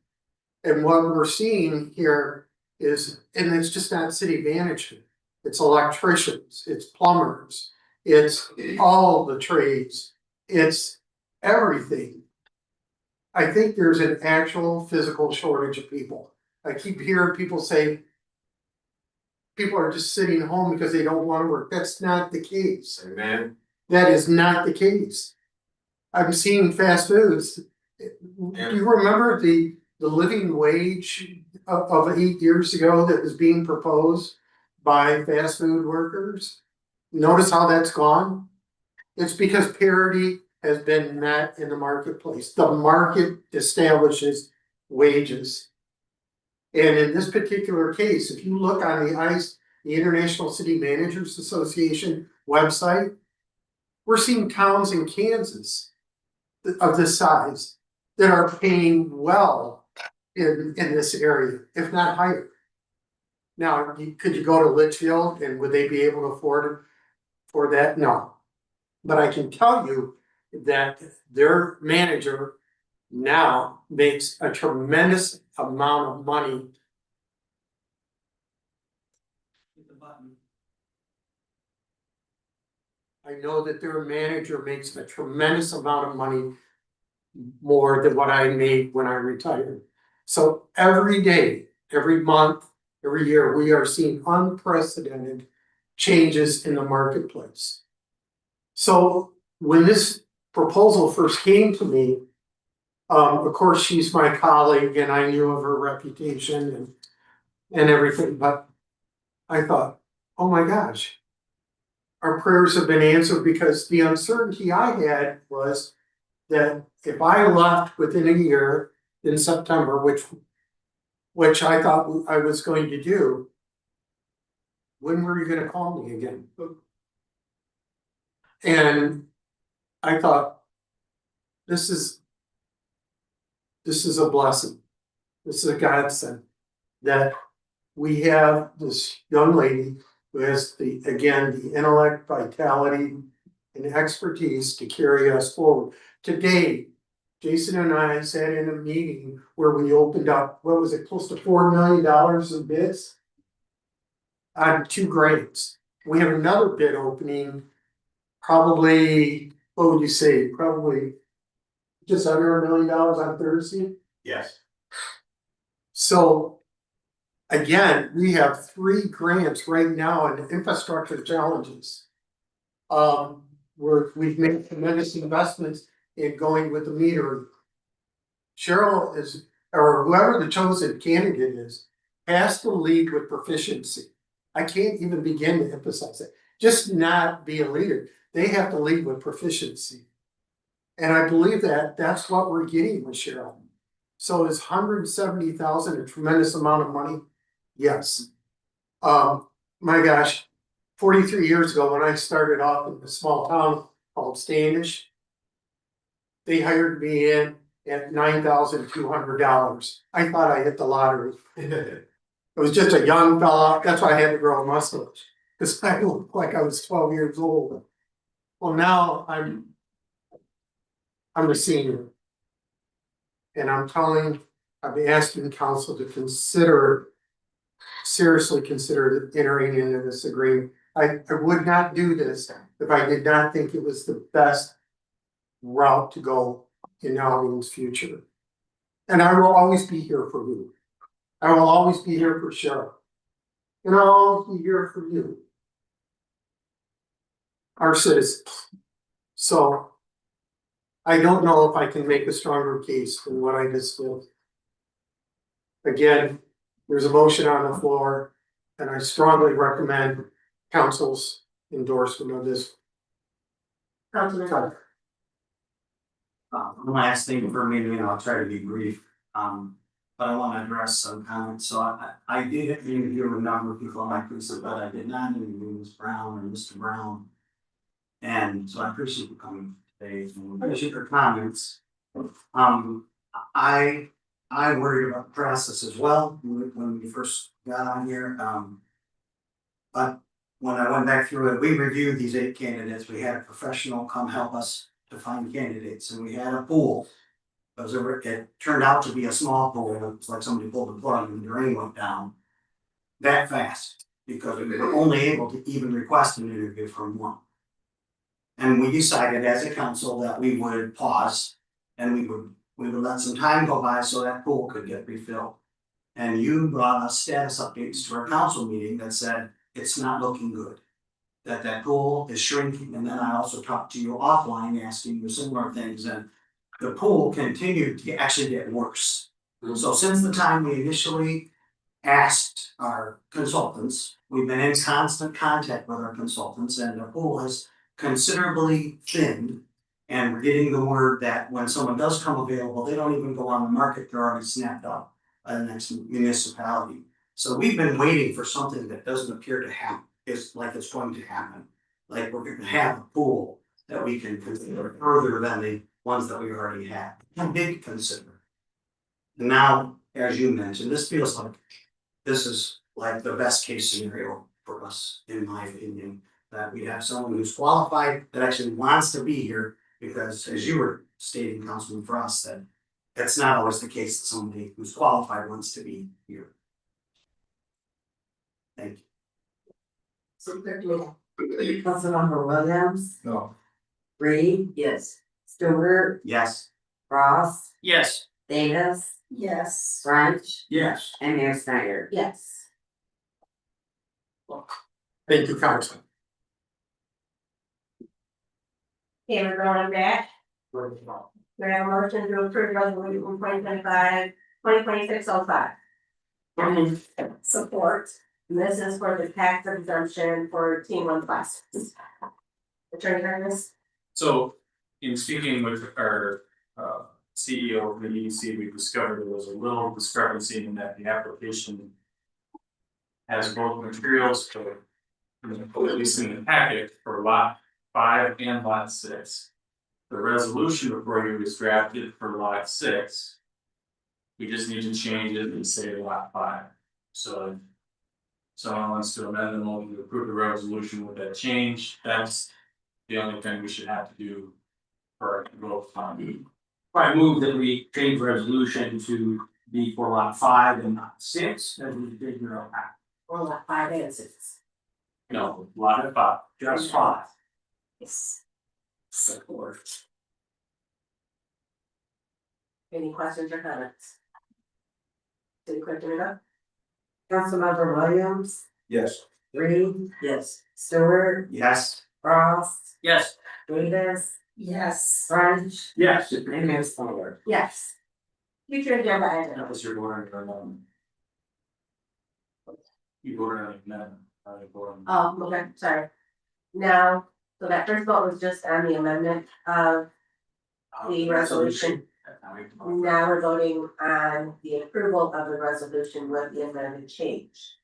And what we're seeing here is, and it's just not city management, it's electricians, it's plumbers, it's all the trades, it's everything. I think there's an actual physical shortage of people. I keep hearing people say people are just sitting home because they don't want to work. That's not the case. Amen. That is not the case. I'm seeing fast foods. Do you remember the living wage of 8 years ago that was being proposed by fast food workers? Notice how that's gone? It's because parity has been met in the marketplace. The market establishes wages. And in this particular case, if you look on the ICE, the International City Managers Association website, we're seeing towns in Kansas of this size that are paying well in this area, if not higher. Now, could you go to Litchfield and would they be able to afford for that? No. But I can tell you that their manager now makes a tremendous amount of money. Hit the button. I know that their manager makes a tremendous amount of money more than what I made when I retired. So every day, every month, every year, we are seeing unprecedented changes in the marketplace. So when this proposal first came to me, of course, she's my colleague and I knew of her reputation and everything, but I thought, oh my gosh, our prayers have been answered, because the uncertainty I had was that if I left within a year in September, which I thought I was going to do, when were you gonna call me again? And I thought, this is a blessing. This is a godsend that we have this young lady who has the intellect, vitality, and expertise to carry us forward. Today, Jason and I sat in a meeting where we opened up, what was it, close to $4 million in bids on 2 grants. We have another bid opening, probably, what would you say, probably just under $1 million on Thursday? Yes. So again, we have 3 grants right now in infrastructure challenges. We've made tremendous investments in going with the meter. Cheryl is, or whoever the chosen candidate is, has to lead with proficiency. I can't even begin to emphasize it. Just not be a leader. They have to lead with proficiency. And I believe that that's what we're getting with Cheryl. So is $170,000 a tremendous amount of money? Yes. My gosh, 43 years ago when I started off in a small town called Standish, they hired me in at $9,200. I thought I hit the lottery. It was just a young fella. That's why I had to grow a mustache, because I looked like I was 12 years old. Well, now I'm a senior. And I've been asking council to seriously consider entering into this agreement. I would not do this if I did not think it was the best route to go in Albine's future. And I will always be here for you. I will always be here for Cheryl. And I'll always be here for you, our citizens. So I don't know if I can make a stronger case than what I just did. Again, there's a motion on the floor, and I strongly recommend council's endorsement of this. Councilman. The last thing for me, and I'll try to be brief, but I want to address some comments. So I did interview a number of people on my precinct, but I did not interview Ms. Brown or Mr. Brown. And so I appreciate you coming today and appreciate your comments. I worried about the process as well when we first got on here. But when I went back through it, we reviewed these 8 candidates, we had a professional come help us to find candidates, and we had a pool. It turned out to be a small pool, it was like somebody pulled the plug and the drain went down. That fast, because we were only able to even request an interview from one. And we decided as a council that we would pause and we would let some time go by so that pool could get refilled. And you brought us status updates to our council meeting that said it's not looking good. That pool is shrinking, and then I also talked to you offline asking you similar things, and the pool continued to actually get worse. So since the time we initially asked our consultants, we've been in constant contact with our consultants, and the pool has considerably thinned. And we're getting the word that when someone does come available, they don't even go on the market, they're already snapped up by the next municipality. So we've been waiting for something that doesn't appear to happen, it's like it's going to happen. Like we're gonna have a pool that we can consider further than the ones that we already have, and big consider. And now, as you mentioned, this feels like this is like the best case scenario for us, in my opinion. That we have someone who's qualified, that actually wants to be here, because as you were stating, Councilman Frost, that it's not always the case that somebody who's qualified wants to be here. Thank you. Councilmember Williams, No. Reed, Yes. Stewart, Yes. Ross, Yes. Davis, Yes. French, Yes. and Mayor Snyder. Yes. Thank you, Council. Okay, we're going back. We have a motion to approve resolution 2025-2026-05. Support. This is for the tax exemption for T1 plastics. Attorney Harris? So in speaking with our CEO of the EDC, we discovered there was a little discrepancy in that the application has both materials for, at least in the packet, for lot 5 and lot 6. The resolution before you was drafted for lot 6. We just need to change it and say lot 5. So if someone wants to amend the motion to approve the resolution with that change, that's the only thing we should have to do for our vote on. I move that we change resolution to be for lot 5 and lot 6, as we figure out. Or lot 5 and 6. No, lot 5. Just 5. Yes. Support. Any questions or comments? City Clerk Domingo? Councilmember Williams, Yes. Reed, Yes. Stewart, Yes. Ross, Yes. Davis, Yes. French, Yes. and Mayor Snyder. Yes. Future agenda That item. was your voting on. You voted on it now. Oh, okay, sorry. Now, so that first vote was just on the amendment of the resolution. Now we're voting on the approval of the resolution with the amended change.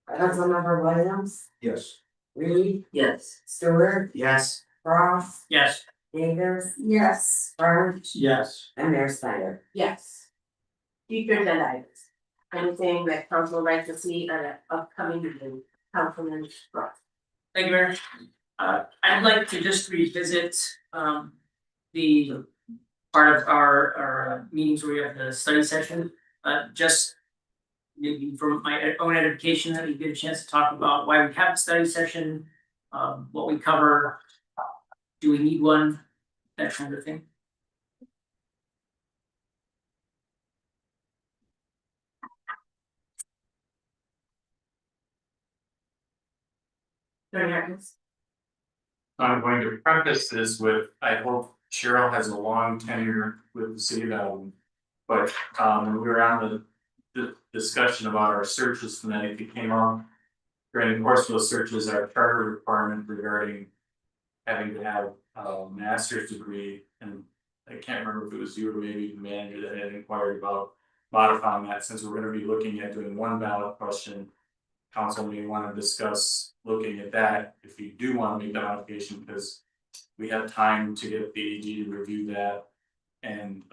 Councilmember Williams, Yes. Reed, Yes. Stewart, Yes. Ross, Yes. Davis, Yes. French, Yes. and Mayor Snyder. Yes. Future agenda items. Anything that council would like to see on an upcoming meeting, Councilman Ross. Thank you, Mayor. I'd like to just revisit the part of our meetings where we have the study session. Just maybe from my own education, that we get a chance to talk about why we have a study session, what we cover, do we need one, that kind of thing. Attorney Harkins? I'm going to preface this with, I hope Cheryl has a long tenure with the city of Alvin. But when we were on the discussion about our searches tonight, it came up. During the course of those searches, our charter requirement regarding having to have a master's degree, and I can't remember if it was you or maybe the manager that had inquired about modifying that, since we're gonna be looking at doing one ballot question. Council may wanna discuss looking at that if you do wanna make that modification, because we have time to get the AG to review that and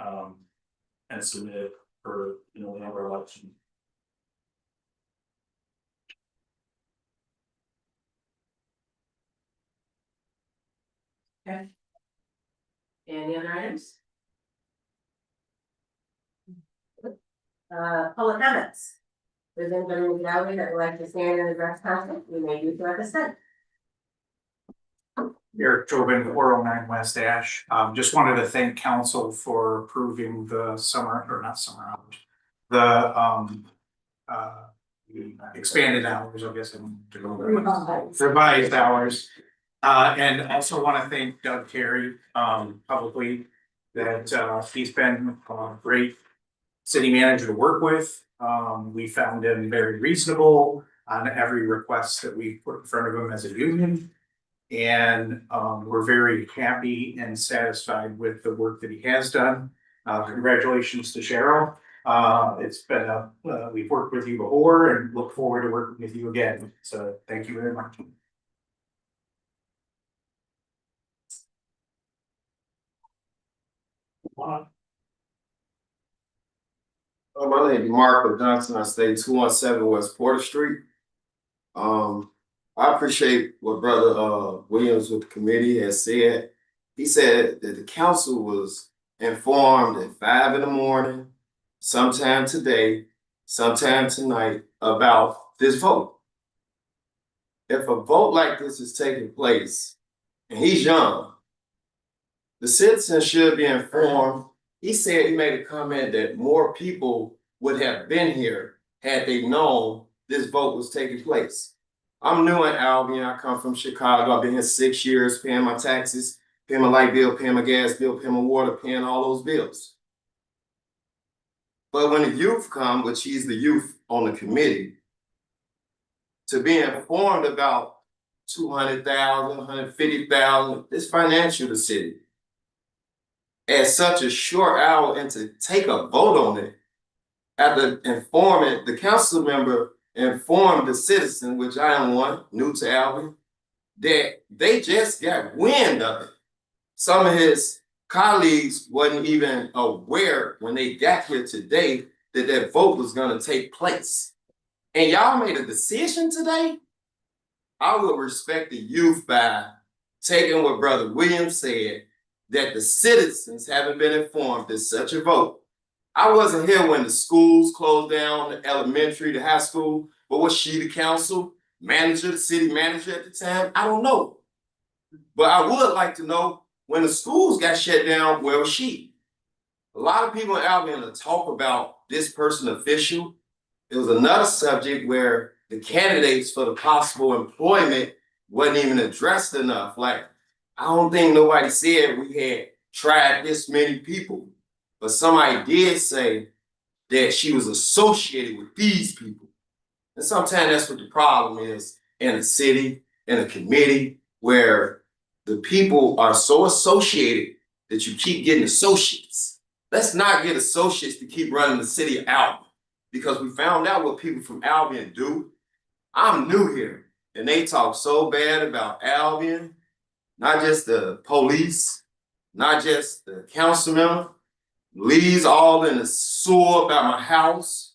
submit it for, November election. Okay. Any other items? Public comments. If there's anybody in the gallery that would like to stand and address council, you may do so at this time. Eric Tobin, 409 West Ash. Just wanted to thank council for approving the summer, or not summer hours. The expanded hours, I guess, revised hours. And also want to thank Doug Terry, publicly, that he's been a great city manager to work with. We found him very reasonable on every request that we put in front of him as a union. And we're very happy and satisfied with the work that he has done. Congratulations to Cheryl. It's been we've worked with you before and look forward to working with you again. So thank you very much. My name is Marco Johnson. I stay 217 West Porter Street. I appreciate what Brother Williams with the committee has said. He said that the council was informed at 5 in the morning, sometime today, sometime tonight, about this vote. If a vote like this is taking place, and he's young, the citizens should be informed. He said, he made a comment that more people would have been here had they known this vote was taking place. I'm new in Albion. I come from Chicago. I've been here 6 years, paying my taxes, paying my light bill, paying my gas bill, paying my water, paying all those bills. But when the youth come, which he's the youth on the committee, to be informed about 200,000, 150,000, it's financial to the city. At such a short hour and to take a vote on it, after informing, the council member informed the citizen, which I am one, new to Albion, that they just got wind of it. Some of his colleagues wasn't even aware when they got here today that that vote was gonna take place. And y'all made a decision today? I would respect the youth by taking what Brother Williams said, that the citizens haven't been informed there's such a vote. I wasn't here when the schools closed down, the elementary, the high school, but was she the council manager, the city manager at the time? I don't know. But I would like to know when the schools got shut down, where was she? A lot of people in Albion talk about this person official. It was another subject where the candidates for the possible employment wasn't even addressed enough. Like, I don't think nobody said we had tried this many people, but somebody did say that she was associated with these people. And sometimes that's what the problem is in a city, in a committee, where the people are so associated that you keep getting associates. Let's not get associates to keep running the city of Albion, because we found out what people from Albion do. I'm new here, and they talk so bad about Albion. Not just the police, not just the council member, leaves all in the sewer about my house.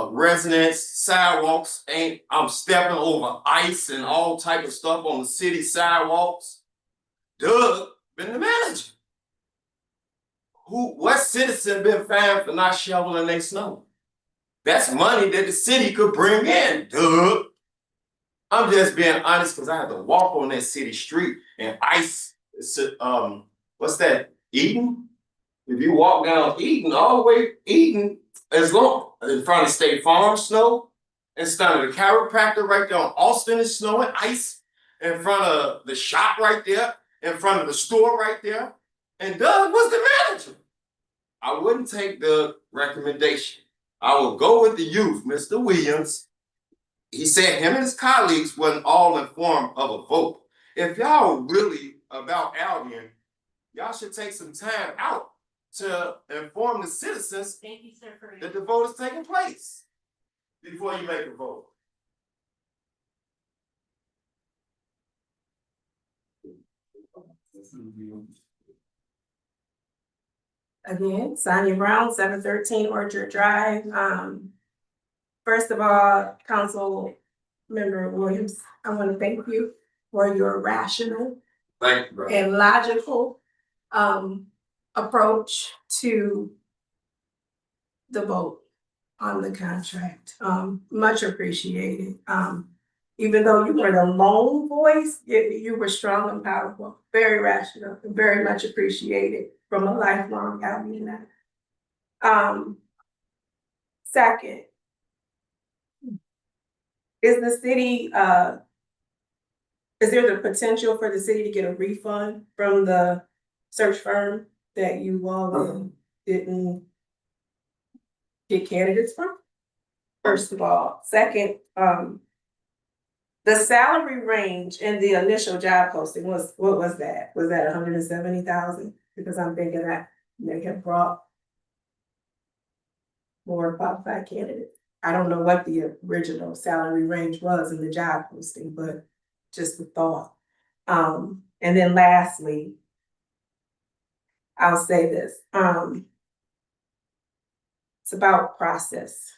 Residents, sidewalks, I'm stepping over ice and all type of stuff on the city sidewalks. Doug been the manager. What citizen been fined for not shoveling their snow? That's money that the city could bring in, Doug. I'm just being honest because I had to walk on that city street and ice. What's that? Eden? If you walk down Eden, all the way Eden, as long in front of State Farm snow, in front of the chiropractor right there on Austin is snowing, ice, in front of the shop right there, in front of the store right there. And Doug was the manager. I wouldn't take the recommendation. I will go with the youth, Mr. Williams. He said him and his colleagues wasn't all informed of a vote. If y'all really about Albion, y'all should take some time out to inform the citizens that the vote is taking place before you make a vote. Again, Sonia Brown, 713 Orchard Drive. First of all, Council Member Williams, I want to thank you for your rational Thank you, bro. and logical approach to the vote on the contract. Much appreciated. Even though you were the lone voice, you were strong and powerful, very rational, and very much appreciated from a lifelong Albion. Second, is the city, is there the potential for the city to get a refund from the search firm that you all didn't get candidates from? First of all. Second, the salary range in the initial job posting was, what was that? Was that 170,000? Because I'm thinking that they have brought more qualified candidates. I don't know what the original salary range was in the job posting, but just the thought. And then lastly, I'll say this, it's about process.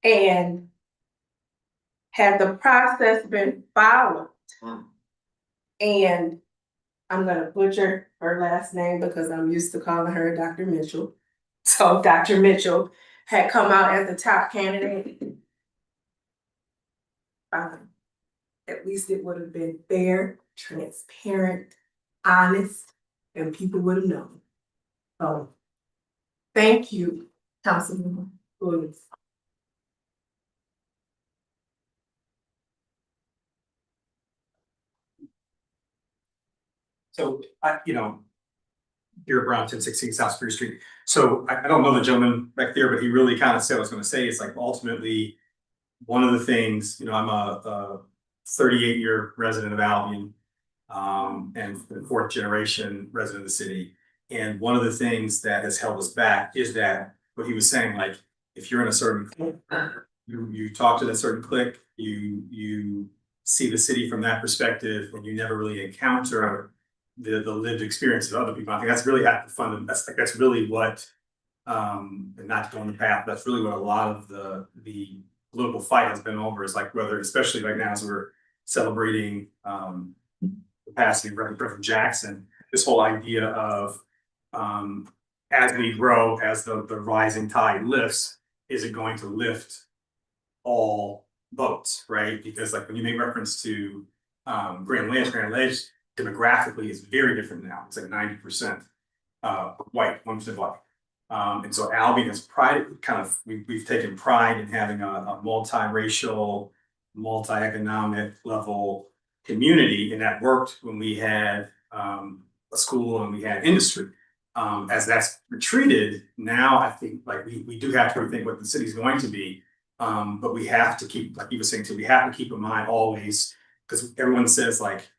And had the process been followed, and I'm gonna butcher her last name because I'm used to calling her Dr. Mitchell. So Dr. Mitchell had come out as the top candidate. At least it would have been fair, transparent, honest, and people would have known. So thank you, Councilwoman Williams. So, here at Brown 1016 South Spruce Street. So I don't know the gentleman back there, but he really kind of said what I was gonna say. It's like ultimately, one of the things, I'm a 38-year resident of Albion, and the fourth generation resident of the city. And one of the things that has held us back is that what he was saying, like, if you're in a certain clique, you talk to that certain clique, you see the city from that perspective, and you never really encounter the lived experience of other people. I think that's really at the fun. That's really what, and not to go on the path, that's really what a lot of the political fight has been over, is like whether, especially right now as we're celebrating the passing of Reverend Jackson, this whole idea of as we grow, as the rising tide lifts, is it going to lift all boats, right? Because like when you make reference to Grand Ledge demographically is very different now. It's like 90% white, 1% black. And so Albion has we've taken pride in having a multiracial, multi-economic level community, and that worked when we had a school and we had industry. As that's retreated, now I think like we do have to rethink what the city's going to be. But we have to keep, like you were saying too, we have to keep in mind always, because everyone says like,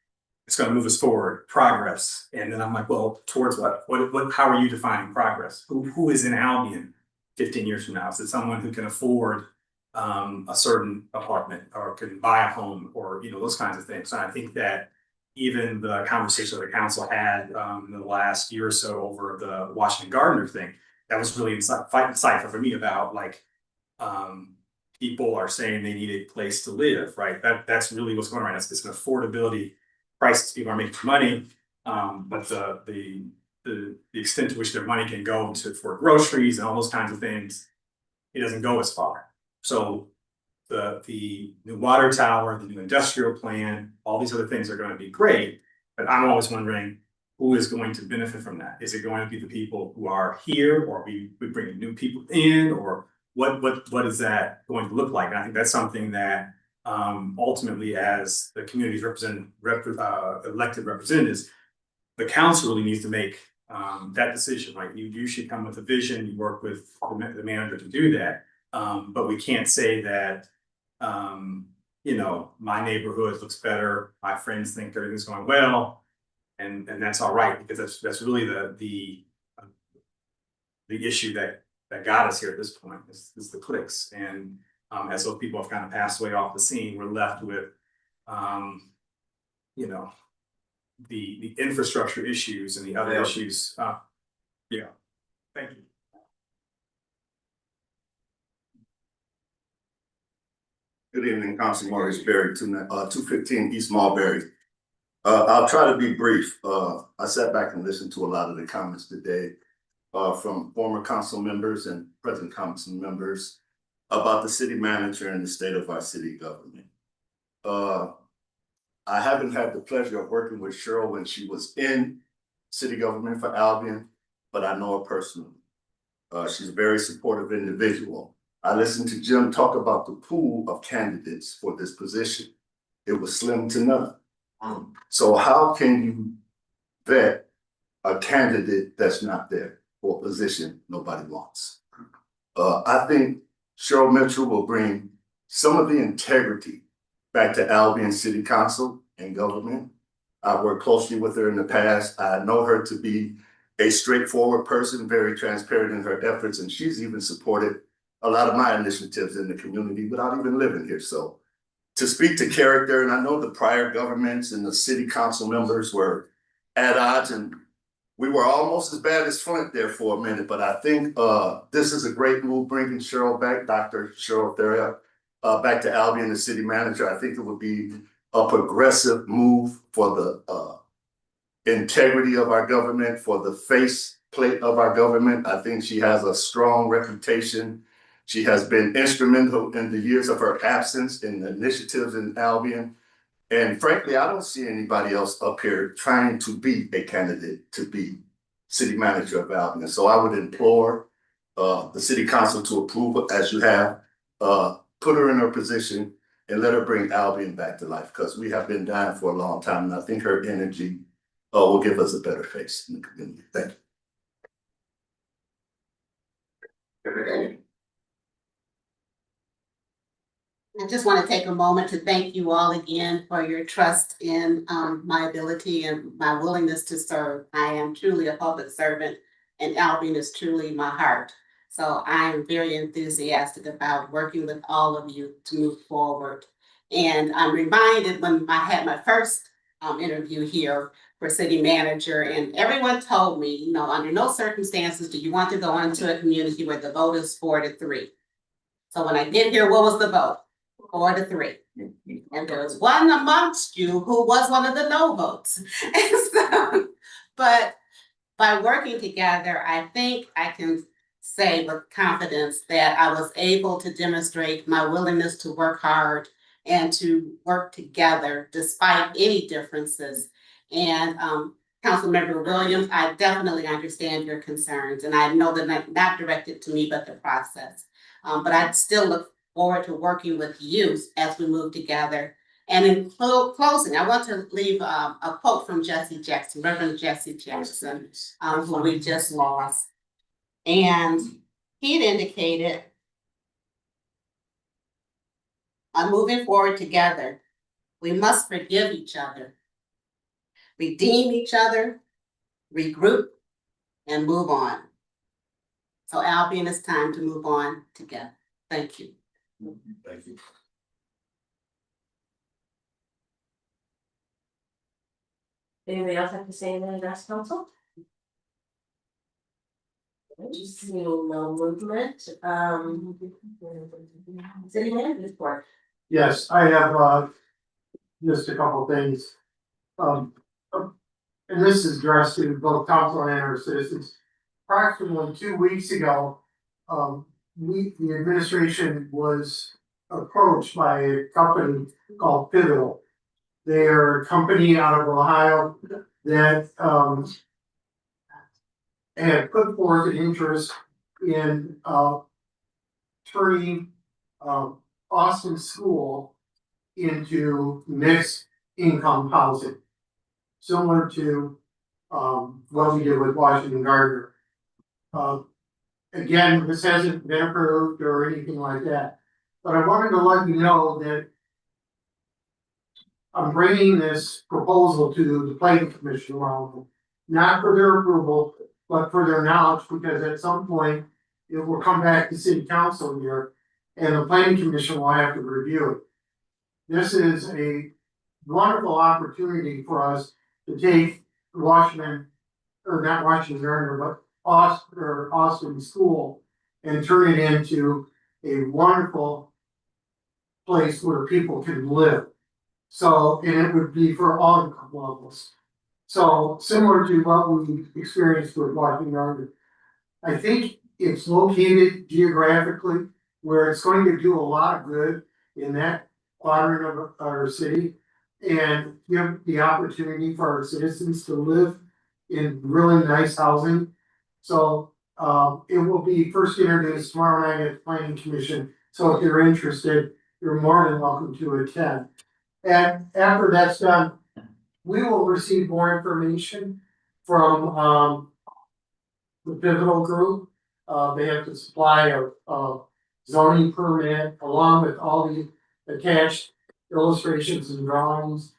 it's gonna move us forward, progress. And then I'm like, well, towards what? How are you defining progress? Who is in Albion 15 years from now? Is it someone who can afford a certain apartment or can buy a home or, those kinds of things? And I think that even the conversation that the council had in the last year or so over the Washington Gardner thing, that was really insightful for me about like, people are saying they need a place to live, right? That's really what's going on right now. It's an affordability crisis. People are making money, but the extent to which their money can go for groceries and all those kinds of things, it doesn't go as far. So the new water tower, the new industrial plan, all these other things are going to be great, but I'm always wondering who is going to benefit from that. Is it going to be the people who are here, or we bring new people in, or what is that going to look like? And I think that's something that ultimately, as the community's elected representatives, the council really needs to make that decision. Right, you should come with a vision. You work with the manager to do that. But we can't say that my neighborhood looks better. My friends think everything's going well, and that's all right, because that's really the issue that got us here at this point is the cliques. And as those people have kind of passed away off the scene, we're left with the infrastructure issues and the other issues. Yeah, thank you. Good evening, Council Maurice Berry, 215 East Mulberry. I'll try to be brief. I sat back and listened to a lot of the comments today from former council members and present council members about the city manager and the state of our city government. I haven't had the pleasure of working with Cheryl when she was in city government for Albion, but I know her personally. She's a very supportive individual. I listened to Jim talk about the pool of candidates for this position. It was slim to none. So how can you vet a candidate that's not there for a position nobody wants? I think Cheryl Mitchell will bring some of the integrity back to Albion City Council and government. I've worked closely with her in the past. I know her to be a straightforward person, very transparent in her efforts, and she's even supported a lot of my initiatives in the community without even living here. So to speak to character, and I know the prior governments and the city council members were at odds, and we were almost as bad as Flint there for a minute, but I think this is a great move, bringing Cheryl back, Dr. Cheryl Theria, back to Albion, the city manager. I think it would be a progressive move for the integrity of our government, for the faceplate of our government. I think she has a strong reputation. She has been instrumental in the years of her absence in the initiatives in Albion. And frankly, I don't see anybody else up here trying to be a candidate to be city manager of Albion. So I would implore the city council to approve it as you have, put her in her position and let her bring Albion back to life, because we have been dying for a long time. And I think her energy will give us a better face in the community. Thank you. I just want to take a moment to thank you all again for your trust in my ability and my willingness to serve. I am truly a public servant, and Albion is truly my heart. So I am very enthusiastic about working with all of you to move forward. And I'm reminded when I had my first interview here for city manager, and everyone told me, you know, under no circumstances do you want to go into a community where the vote is 4-3. So when I get here, what was the vote? 4-3. And there was one amongst you who was one of the no votes. And so, but by working together, I think I can say with confidence that I was able to demonstrate my willingness to work hard and to work together despite any differences. And Councilmember Williams, I definitely understand your concerns, and I know that not directed to me, but the process. But I still look forward to working with you as we move together. And in closing, I want to leave a quote from Jesse Jackson, Reverend Jesse Jackson, who we just lost. And he'd indicated, on moving forward together, we must forgive each other, redeem each other, regroup, and move on. So Albion, it's time to move on together. Thank you. Thank you. Anybody else have to say anything to address council? Seeing no movement, city manager's report. Yes, I have just a couple things. And this is addressed to both council and our citizens. Approximately 2 weeks ago, the administration was approached by a company called Pivotal. They are a company out of Ohio that had put forth an interest in turning Austin School into mixed income housing, similar to what we did with Washington Gardner. Again, this hasn't been approved or anything like that, but I wanted to let you know that I'm bringing this proposal to the planning commission around, not for their approval, but for their knowledge, because at some point it will come back to city council here and the planning commission will have to review it. This is a wonderful opportunity for us to take Washington, or not Washington Gardner, but Austin School and turn it into a wonderful place where people can live. So, and it would be for all income levels. So similar to what we experienced with Washington Garden. I think it's located geographically where it's going to do a lot of good in that quadrant of our city. And give the opportunity for our citizens to live in really nice housing. So it will be first introduced tomorrow night at the Planning Commission. So if you're interested, you're more than welcome to attend. And after that's done, we will receive more information from the pivotal group. They have to supply a zoning permit along with all the attached illustrations and drawings.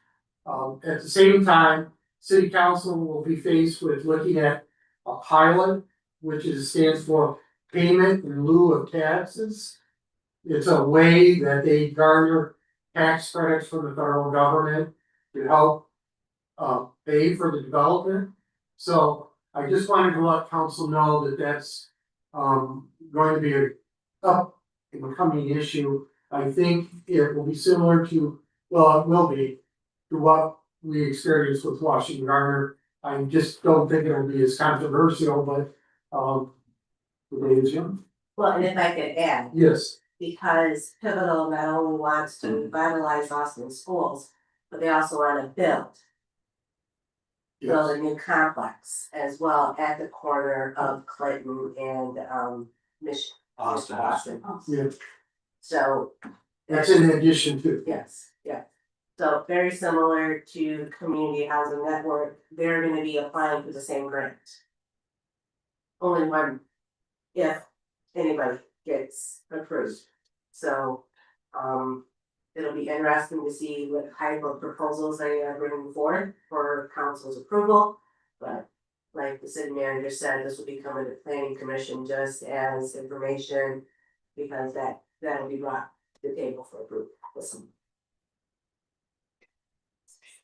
At the same time, city council will be faced with looking at a pilot, which stands for payment in lieu of taxes. It's a way that they garner tax credits from the federal government to help pay for the development. So I just wanted to let council know that that's going to be a becoming issue. I think it will be similar to, well, it will be to what we experienced with Washington Garden. I just don't think it'll be as controversial, but the day is young. Well, and if I could add, Yes. because Pivotal not only wants to revitalize Austin schools, but they also want to build a new complex as well at the corner of Clinton and Mission. Austin. Yeah, So. that's in addition to. Yes, yeah. So very similar to Community Housing Network, they're gonna be applying for the same grant. Only one, if anybody gets approved. So, it'll be interesting to see what type of proposals they are bringing forward for council's approval. But like the city manager said, this will be coming to planning commission just as information, because that'll be brought to the table for approval. Listen.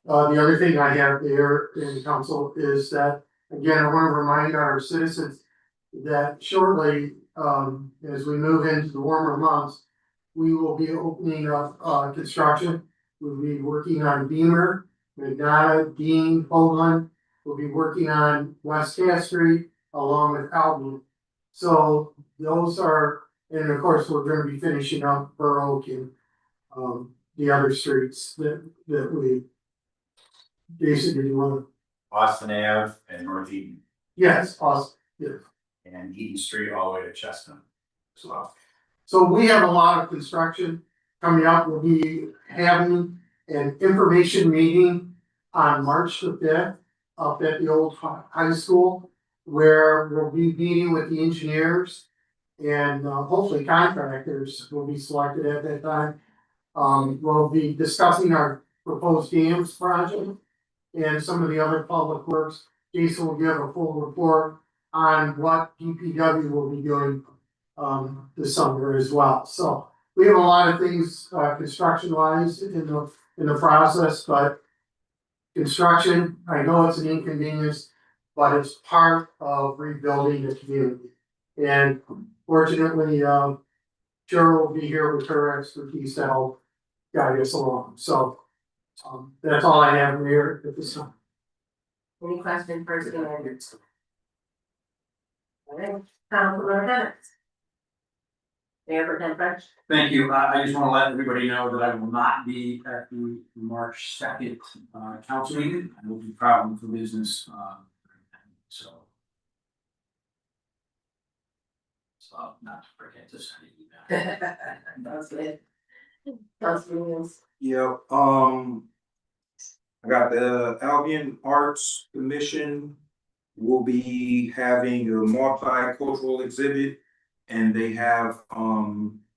The other thing I have there in the council is that, again, I want to remind our citizens that shortly, as we move into the warmer months, we will be opening up construction. We'll be working on Beamer, McDonough, Dean, Hoagland. We'll be working on West Cass Street along with Albion. So those are, and of course, we're going to be finishing up Burr Oak and the other streets that we basically want. Austin Ave and North Eden. Yes, awesome, yes. And Eden Street all the way to Chestnut as well. So we have a lot of construction coming up. We'll be having an information meeting on March the 5th up at the old high school, where we'll be meeting with the engineers and hopefully contractors will be selected at that time. We'll be discussing our proposed dams project and some of the other public works. Jason will give a full report on what DPW will be doing this summer as well. So we have a lot of things construction wise in the process, but construction, I know it's an inconvenience, but it's part of rebuilding the community. And fortunately, Cheryl will be here with her expertise to help guide us along. So that's all I have here at this time. Any questions for city manager? All right, Councilor Bennett. Mayor Pro Tem French. Thank you. I just want to let everybody know that I will not be at the March 2nd council meeting. I will be traveling for business. So not to forget to send an email. That's good. Councilor Williams. Yeah, I got the Albion Arts Commission will be having a multicultural exhibit. And they have,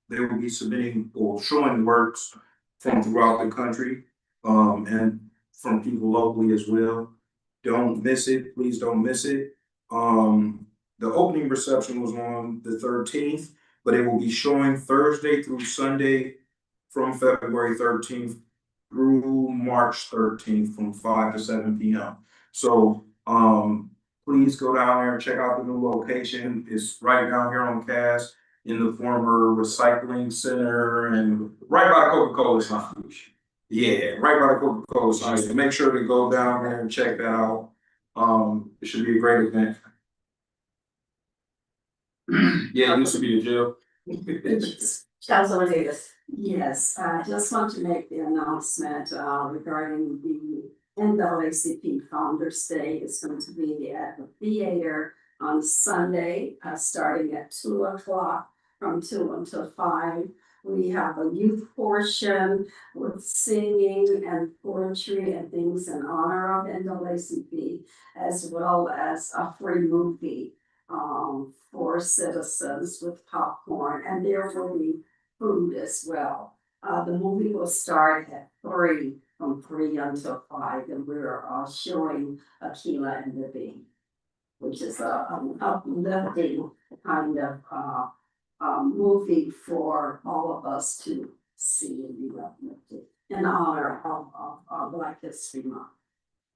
they will be submitting or showing works from throughout the country, and from people locally as well. Don't miss it, please don't miss it. The opening reception was on the 13th, but it will be showing Thursday through Sunday from February 13th through March 13th from 5 to 7 p.m. So, please go down there and check out the new location. It's right down here on Cass. in the former recycling center and right by the Coca-Cola sign. Yeah, right by the Coca-Cola sign, so make sure to go down there and check that out. It should be a great event. Yeah, it used to be a jail. Councilor Davis. Yes, I just want to make the announcement regarding the NAACP Founders Day. It's going to be at the theater on Sunday, starting at 2:00, from 2 until 5. We have a youth portion with singing and poetry and things in honor of NAACP, as well as a free movie for citizens with popcorn, and there will be food as well. The movie will start at 3, from 3 until 5, and we're showing Aquila and the Bee, which is a uplifting kind of movie for all of us to see and be uplifted in honor of Black History Month.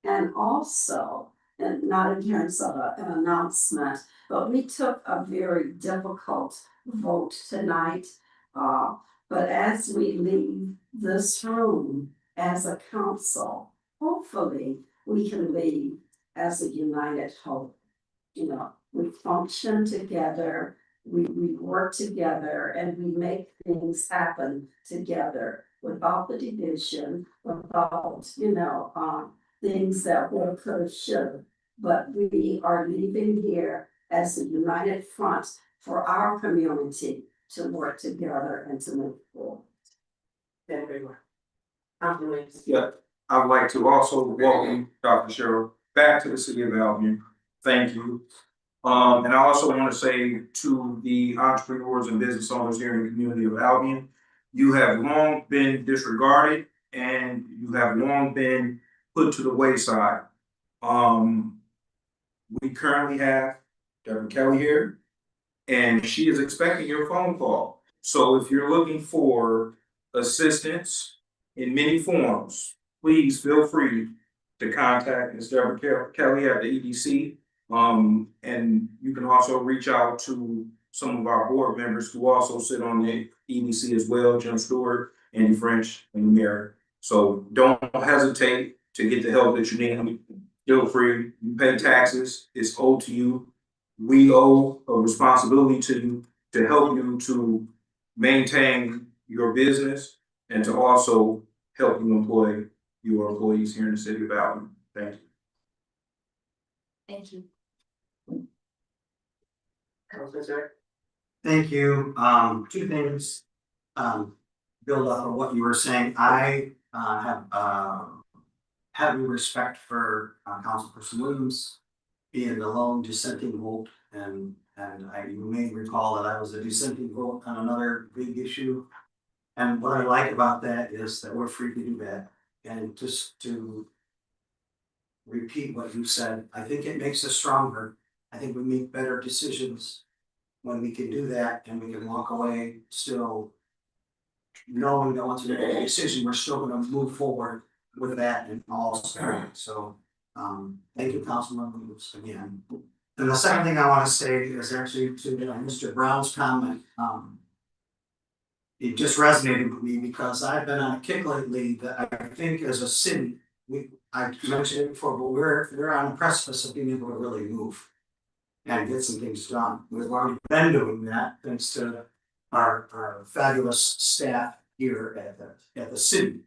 And also, and not in terms of an announcement, but we took a very difficult vote tonight. But as we leave this room as a council, hopefully we can leave as a united whole. You know, we function together, we work together, and we make things happen together without the division, without, things that were, could, should. But we are leaving here as a united front for our community to work together and to move forward. Everyone. Yeah, I'd like to also welcome Dr. Cheryl back to the city of Albion. Thank you. And I also want to say to the entrepreneurs and business owners here in the community of Albion, you have long been disregarded and you have long been put to the wayside. We currently have Deborah Kelly here, and she is expecting your phone call. So if you're looking for assistance in many forms, please feel free to contact Ms. Deborah Kelly at the EDC. And you can also reach out to some of our board members who also sit on the EDC as well, Jim Stewart, Andy French, and Mary. So don't hesitate to get the help that you need. Feel free, you pay taxes, it's owed to you. We owe a responsibility to you to help you to maintain your business and to also help you employ your employees here in the city of Albion. Thank you. Thank you. Thank you. Two things. Build off of what you were saying. I have heavy respect for Councilperson Williams being the lone dissenting vote, and you may recall that I was a dissenting vote on another big issue. And what I like about that is that we're free to do that. And just to repeat what you said, I think it makes us stronger. I think we make better decisions when we can do that, and we can walk away still knowing that once we make a decision, we're still gonna move forward with that in all spirit. So thank you, Councilman Williams, again. And the second thing I want to say is actually to Mr. Brown's comment. It just resonated with me because I've been on a kick lately that I think as a city, I mentioned it before, but we're on the precipice of being able to really move and get some things done. We've already been doing that thanks to our fabulous staff here at the city.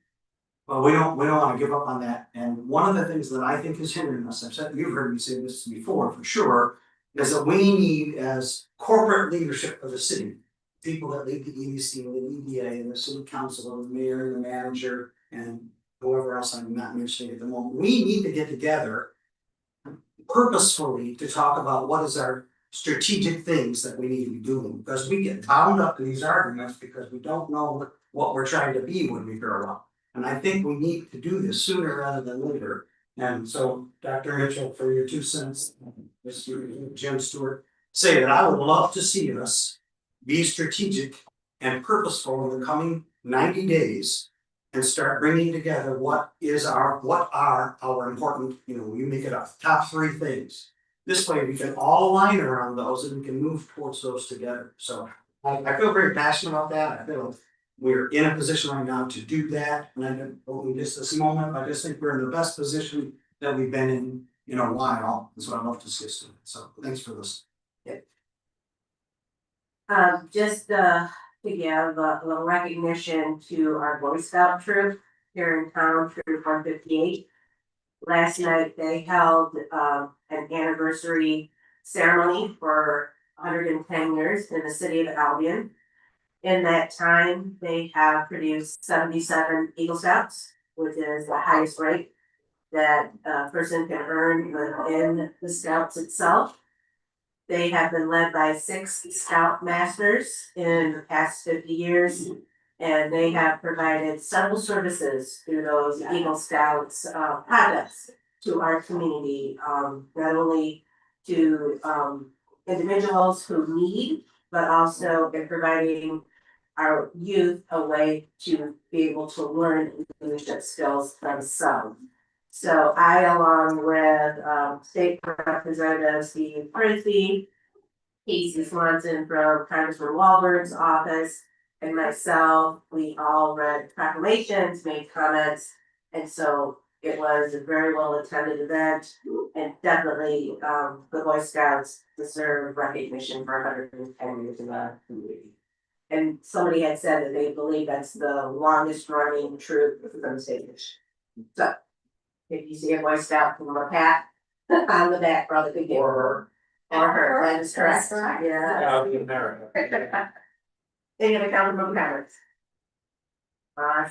But we don't want to give up on that. And one of the things that I think is hindering us, you've heard me say this before for sure, is that we need, as corporate leadership of the city, people that lead the EDC, the EDA, and the city council, and the mayor, and the manager, and whoever else I'm not mentioning at the moment, we need to get together purposefully to talk about what is our strategic things that we need to be doing, because we get bound up in these arguments because we don't know what we're trying to be when we grow up. And I think we need to do this sooner rather than later. And so, Dr. Mitchell, for your 2 cents, Mr. Jim Stewart, say that I would love to see us be strategic and purposeful in the coming 90 days and start bringing together what are our important, you make it up, top 3 things. This way we can all align around those and we can move towards those together. So I feel very passionate about that. I feel we're in a position right now to do that. And I don't only just this moment, I just think we're in the best position that we've been in a while. That's what I love to see us do. So thanks for this. Just to give a little recognition to our Boy Scout troop here in town, Troop 158. Last night, they held an anniversary ceremony for 110 years in the city of Albion. In that time, they have produced 77 Eagle Scouts, which is the highest rank that a person can earn within the Scouts itself. They have been led by 6 Scout Masters in the past 50 years. And they have provided several services through those Eagle Scouts projects to our community, not only to individuals who need, but also in providing our youth a way to be able to learn leadership skills themselves. So I, along with State Representative Steve Frisbee, Casey Swanson from Congressman Walberg's office, and myself, we all read proclamations, made comments, and so it was a very well attended event. And definitely, the Boy Scouts deserve recognition for 110 years in the community. And somebody had said that they believe that's the longest running troop from the state. So, if you see a Boy Scout from a pat on the back, probably could give her or her, that is correct, yeah. Any other councilmember comments?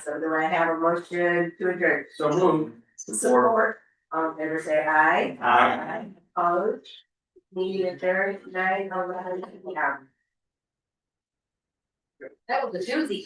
So do I have a motion to adjourn? So moved. Support. Favor say aye. Aye. Opposed? Meeting adjourned, 9:11 p.m. That was a doozy.